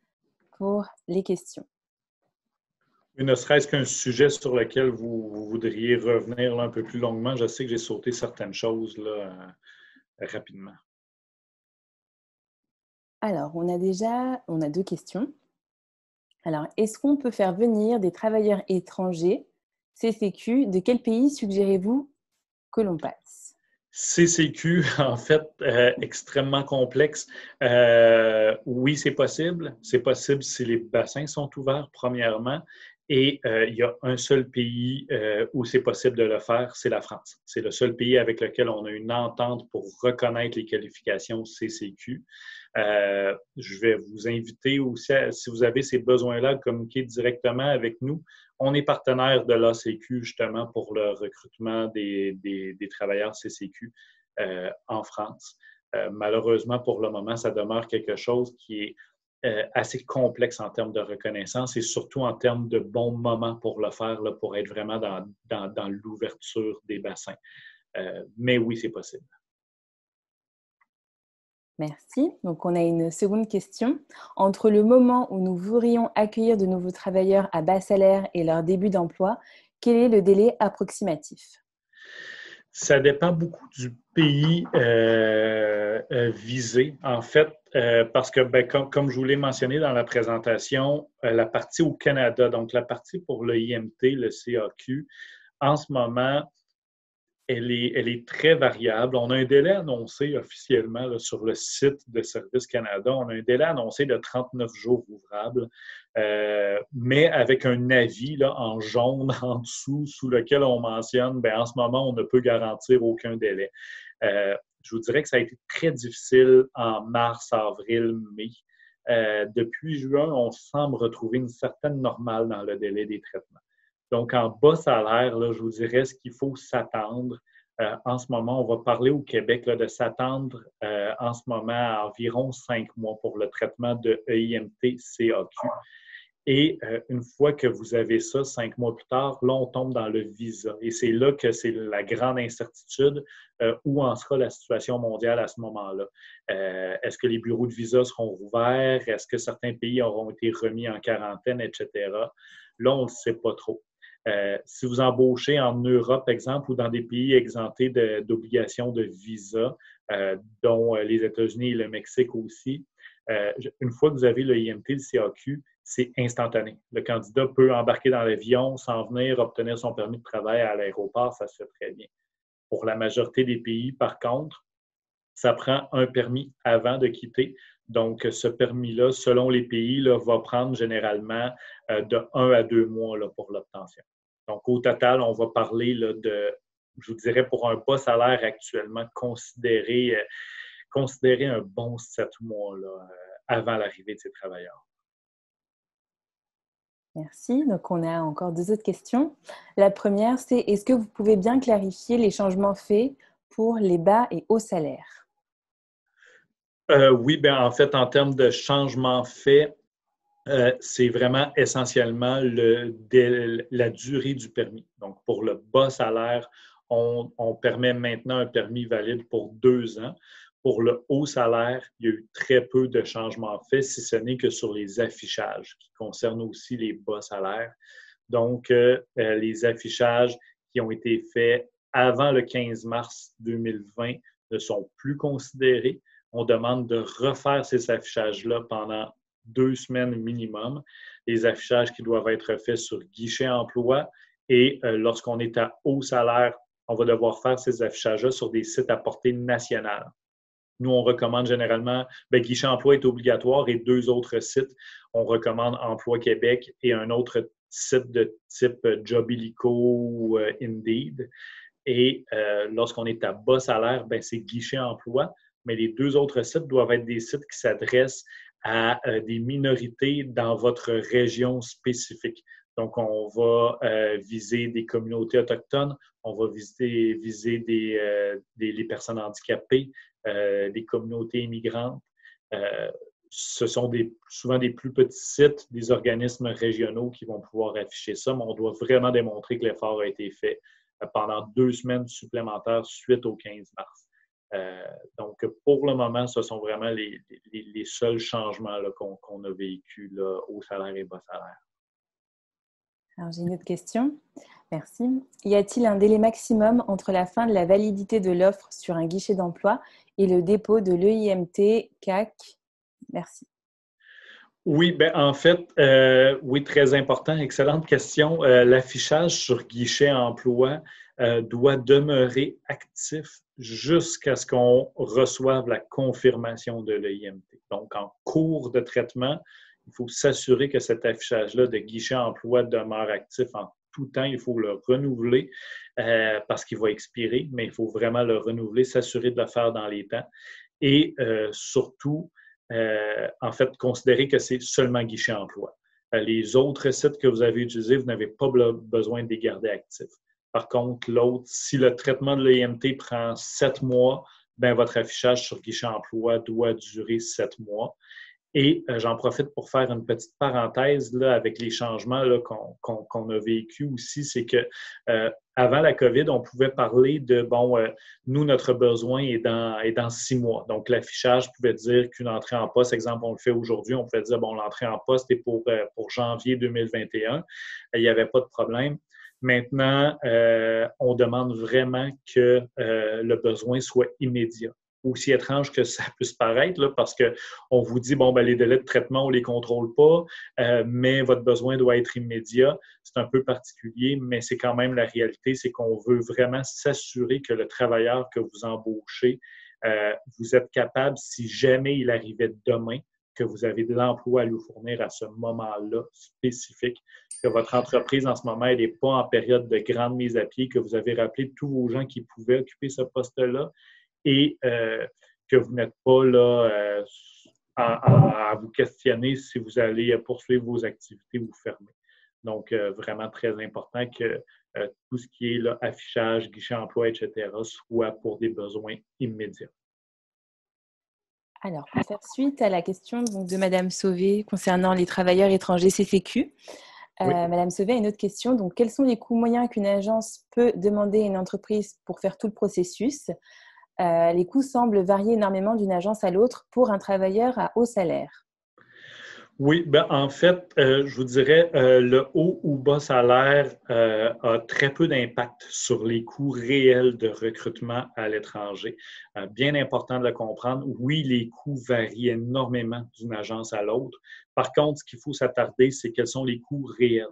pour les questions. Et ne serait-ce qu'un sujet sur lequel vous voudriez revenir là, un peu plus longuement. Je sais que j'ai sauté certaines choses là, rapidement. Alors, on a 2 questions. Alors, est-ce qu'on peut faire venir des travailleurs étrangers CCQ? De quel pays suggérez-vous que l'on passe? CCQ, en fait, extrêmement complexe. Oui, c'est possible. C'est possible si les bassins sont ouverts, premièrement. Et il y a un seul pays où c'est possible de le faire, c'est la France. C'est le seul pays avec lequel on a une entente pour reconnaître les qualifications CCQ. Je vais vous inviter aussi, si vous avez ces besoins-là, à communiquer directement avec nous. On est partenaire de l'ACQ justement pour le recrutement des travailleurs CCQ en France. Malheureusement, pour le moment, ça demeure quelque chose qui est assez complexe en termes de reconnaissance et surtout en termes de bons moments pour le faire, là, pour être vraiment dans l'ouverture des bassins. Mais oui, c'est possible. Merci. Donc, on a une seconde question. Entre le moment où nous voudrions accueillir de nouveaux travailleurs à bas salaire et leur début d'emploi, quel est le délai approximatif? Ça dépend beaucoup du pays visé, en fait, parce que, comme je vous l'ai mentionné dans la présentation, la partie au Canada, donc la partie pour le IMT, le CAQ, en ce moment, elle est très variable. On a un délai annoncé officiellement là, sur le site de Service Canada. On a un délai annoncé de 39 jours ouvrables, mais avec un avis là, en jaune en dessous, sous lequel on mentionne, en ce moment, on ne peut garantir aucun délai. Je vous dirais que ça a été très difficile en mars, avril, mai. Depuis juin, on semble retrouver une certaine normale dans le délai des traitements. Donc, en bas salaire, là, je vous dirais ce qu'il faut s'attendre. En ce moment, on va parler au Québec là, de s'attendre en ce moment à environ 5 mois pour le traitement de EIMT-CAQ. Et une fois que vous avez ça, 5 mois plus tard, là, on tombe dans le visa. Et c'est là que c'est la grande incertitude. Où en sera la situation mondiale à ce moment-là? Est-ce que les bureaux de visa seront rouverts? Est-ce que certains pays auront été remis en quarantaine, etc.? Là, on ne sait pas trop. Si vous embauchez en Europe, exemple, ou dans des pays exemptés d'obligations de visa, dont les États-Unis et le Mexique aussi, une fois que vous avez le IMT, le CAQ, c'est instantané. Le candidat peut embarquer dans l'avion, s'en venir, obtenir son permis de travail à l'aéroport, ça se fait très bien. Pour la majorité des pays, par contre, ça prend un permis avant de quitter. Donc, ce permis-là, selon les pays, là, va prendre généralement de 1 à 2 mois là, pour l'obtention. Donc, au total, on va parler là, de, je vous dirais, pour un bas salaire actuellement, considérer un bon 7 mois là, avant l'arrivée de ces travailleurs. Merci. Donc, on a encore 2 autres questions. La première, c'est est-ce que vous pouvez bien clarifier les changements faits pour les bas et hauts salaires? Oui, en fait, en termes de changements faits, c'est vraiment essentiellement la durée du permis. Donc, pour le bas salaire, on permet maintenant un permis valide pour 2 ans. Pour le haut salaire, il y a eu très peu de changements faits, si ce n'est que sur les affichages, qui concernent aussi les bas salaires. Donc, les affichages qui ont été faits avant le 15 mars 2020 ne sont plus considérés. On demande de refaire ces affichages-là pendant 2 semaines minimum. Les affichages qui doivent être faits sur guichet emploi et lorsqu'on est à haut salaire, on va devoir faire ces affichages-là sur des sites à portée nationale. Nous, on recommande généralement, Guichet Emploi est obligatoire et 2 autres sites. On recommande Emploi Québec et un autre site de type Jobilico ou Indeed. Et lorsqu'on est à bas salaire, c'est Guichet Emploi, mais les 2 autres sites doivent être des sites qui s'adressent à des minorités dans votre région spécifique. Donc, on va viser des communautés autochtones, on va viser les personnes handicapées, des communautés immigrantes. ce sont souvent des plus petits sites, des organismes régionaux qui vont pouvoir afficher ça, mais on doit vraiment démontrer que l'effort a été fait pendant 2 semaines supplémentaires suite au 15 mars. Donc, pour le moment, ce sont vraiment les seuls changements qu'on a vécus au salaire et bas salaire. Alors, j'ai une autre question. Merci. Y a-t-il un délai maximum entre la fin de la validité de l'offre sur un guichet d'emploi et le dépôt de l'EIMT CAC? Merci. Oui, ben en fait, oui, très important. Excellente question. L'affichage sur guichet emploi doit demeurer actif jusqu'à ce qu'on reçoive la confirmation de l'EIMT. Donc, en cours de traitement, il faut s'assurer que cet affichage-là de guichet emploi demeure actif en tout temps. Il faut le renouveler parce qu'il va expirer, mais il faut vraiment le renouveler, s'assurer de le faire dans les temps. Et surtout, en fait, considérez que c'est seulement guichet emploi. Les autres sites que vous avez utilisés, vous n'avez pas besoin de les garder actifs. Par contre, l'autre, si le traitement de l'EIMT prend 7 mois, ben, votre affichage sur guichet emploi doit durer 7 mois. Et j'en profite pour faire une petite parenthèse là, avec les changements qu'on a vécu aussi, c'est que avant la COVID, on pouvait parler de, nous, notre besoin est dans 6 mois. Donc, l'affichage pouvait dire qu'une entrée en poste, exemple, on le fait aujourd'hui, on pouvait dire, l'entrée en poste est pour janvier 2021. Il n'y avait pas de problème. Maintenant, on demande vraiment que le besoin soit immédiat. Aussi étrange que ça puisse paraître, là, parce qu'on vous dit, les délais de traitement, on ne les contrôle pas, mais votre besoin doit être immédiat. C'est un peu particulier, mais c'est quand même la réalité, c'est qu'on veut vraiment s'assurer que le travailleur que vous embauchez, vous êtes capable, si jamais il arrivait demain, que vous avez de l'emploi à lui fournir à ce moment-là spécifique, que votre entreprise en ce moment, elle n'est pas en période de grande mise à pied, que vous avez rappelé tous vos gens qui pouvaient occuper ce poste-là, et que vous n'êtes pas là à vous questionner si vous allez poursuivre vos activités ou fermer. Donc, vraiment très important que tout ce qui est là, affichage, guichet emploi, etc., soit pour des besoins immédiats. Alors, pour faire suite à la question de Madame Sauvé concernant les travailleurs étrangers CCQ, oui. Madame Sauvé a une autre question. Donc, quels sont les coûts moyens qu'une agence peut demander à une entreprise pour faire tout le processus? Les coûts semblent varier énormément d'une agence à l'autre pour un travailleur à haut salaire. Oui, en fait, je vous dirais, le haut ou bas salaire a très peu d'impact sur les coûts réels de recrutement à l'étranger. Bien important de le comprendre. Oui, les coûts varient énormément d'une agence à l'autre. Par contre, ce qu'il faut s'attarder, c'est quels sont les coûts réels.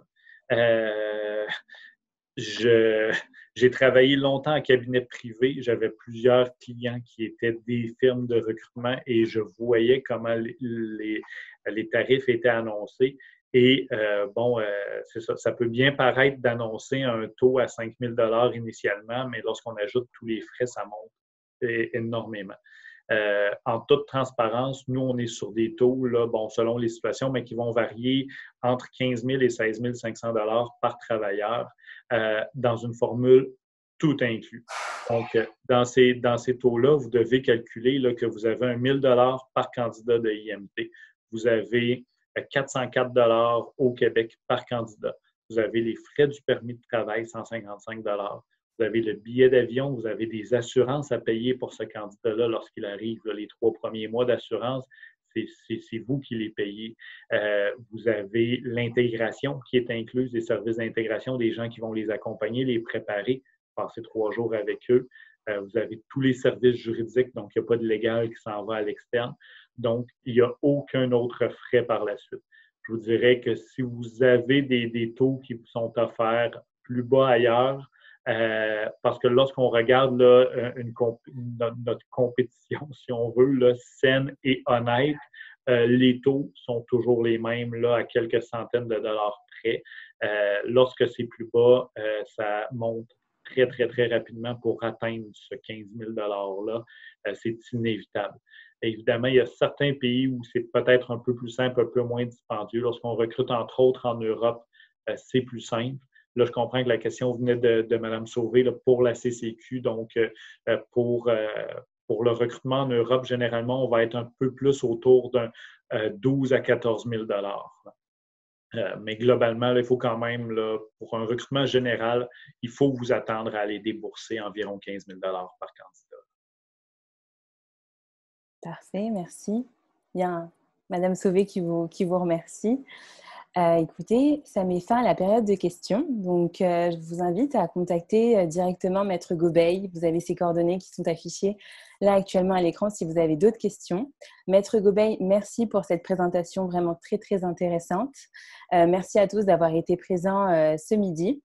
J'ai travaillé longtemps en cabinet privé. J'avais plusieurs clients qui étaient des firmes de recrutement et je voyais comment les tarifs étaient annoncés. Et c'est ça. Ça peut bien paraître d'annoncer un taux à 5 000 $ initialement, mais lorsqu'on ajoute tous les frais, ça monte énormément. En toute transparence, nous, on est sur des taux, là, selon les situations, mais qui vont varier entre 15 000 et 16 500 $ par travailleur dans une formule tout inclus. Donc, dans ces taux-là, vous devez calculer là, que vous avez 1 000 $ par candidat de IMT. Vous avez 404 $ au Québec par candidat. Vous avez les frais du permis de travail, 155 $. Vous avez le billet d'avion, vous avez des assurances à payer pour ce candidat-là lorsqu'il arrive. Là, les 3 premiers mois d'assurance, c'est vous qui les payez. Vous avez l'intégration qui est incluse, des services d'intégration, des gens qui vont les accompagner, les préparer, passer 3 jours avec eux. Vous avez tous les services juridiques, donc il n'y a pas de légal qui s'en va à l'externe. Donc, il n'y a aucun autre frais par la suite. Je vous dirais que si vous avez des taux qui vous sont offerts plus bas ailleurs, parce que lorsqu'on regarde là, notre compétition, si on veut, là, saine et honnête, les taux sont toujours les mêmes là, à quelques centaines de dollars près. Lorsque c'est plus bas, ça monte très, très, très rapidement pour atteindre ce 15 000 $-là. C'est inévitable. Évidemment, il y a certains pays où c'est peut-être un peu plus simple, un peu moins dispendieux. Lorsqu'on recrute, entre autres, en Europe, c'est plus simple. Là, je comprends que la question venait de Mme Sauvé là, pour la CCQ, donc pour Pour le recrutement en Europe, généralement, on va être un peu plus autour d'un 12 à 14 000 mais globalement, là, il faut quand même, là, pour un recrutement général, il faut vous attendre à aller débourser environ 15 000 par candidat. Parfait, merci. Il y a Madame Sauvé qui vous remercie. Écoutez, ça met fin à la période de questions. Donc, je vous invite à contacter directement Maître Gobeil. Vous avez ses coordonnées qui sont affichées là actuellement à l'écran si vous avez d'autres questions. Maître Gobeil, merci pour cette présentation vraiment très, très intéressante. Merci à tous d'avoir été présents ce midi.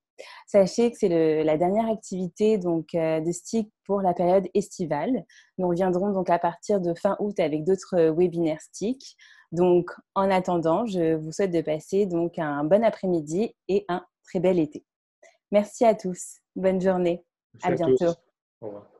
Sachez que c'est la dernière activité de STIC pour la période estivale. Nous reviendrons donc à partir de fin août avec d'autres webinaires STIC. Donc, en attendant, je vous souhaite de passer donc un bon après-midi et un très bel été. Merci à tous. Bonne journée. Merci À à bientôt. tous. Au revoir.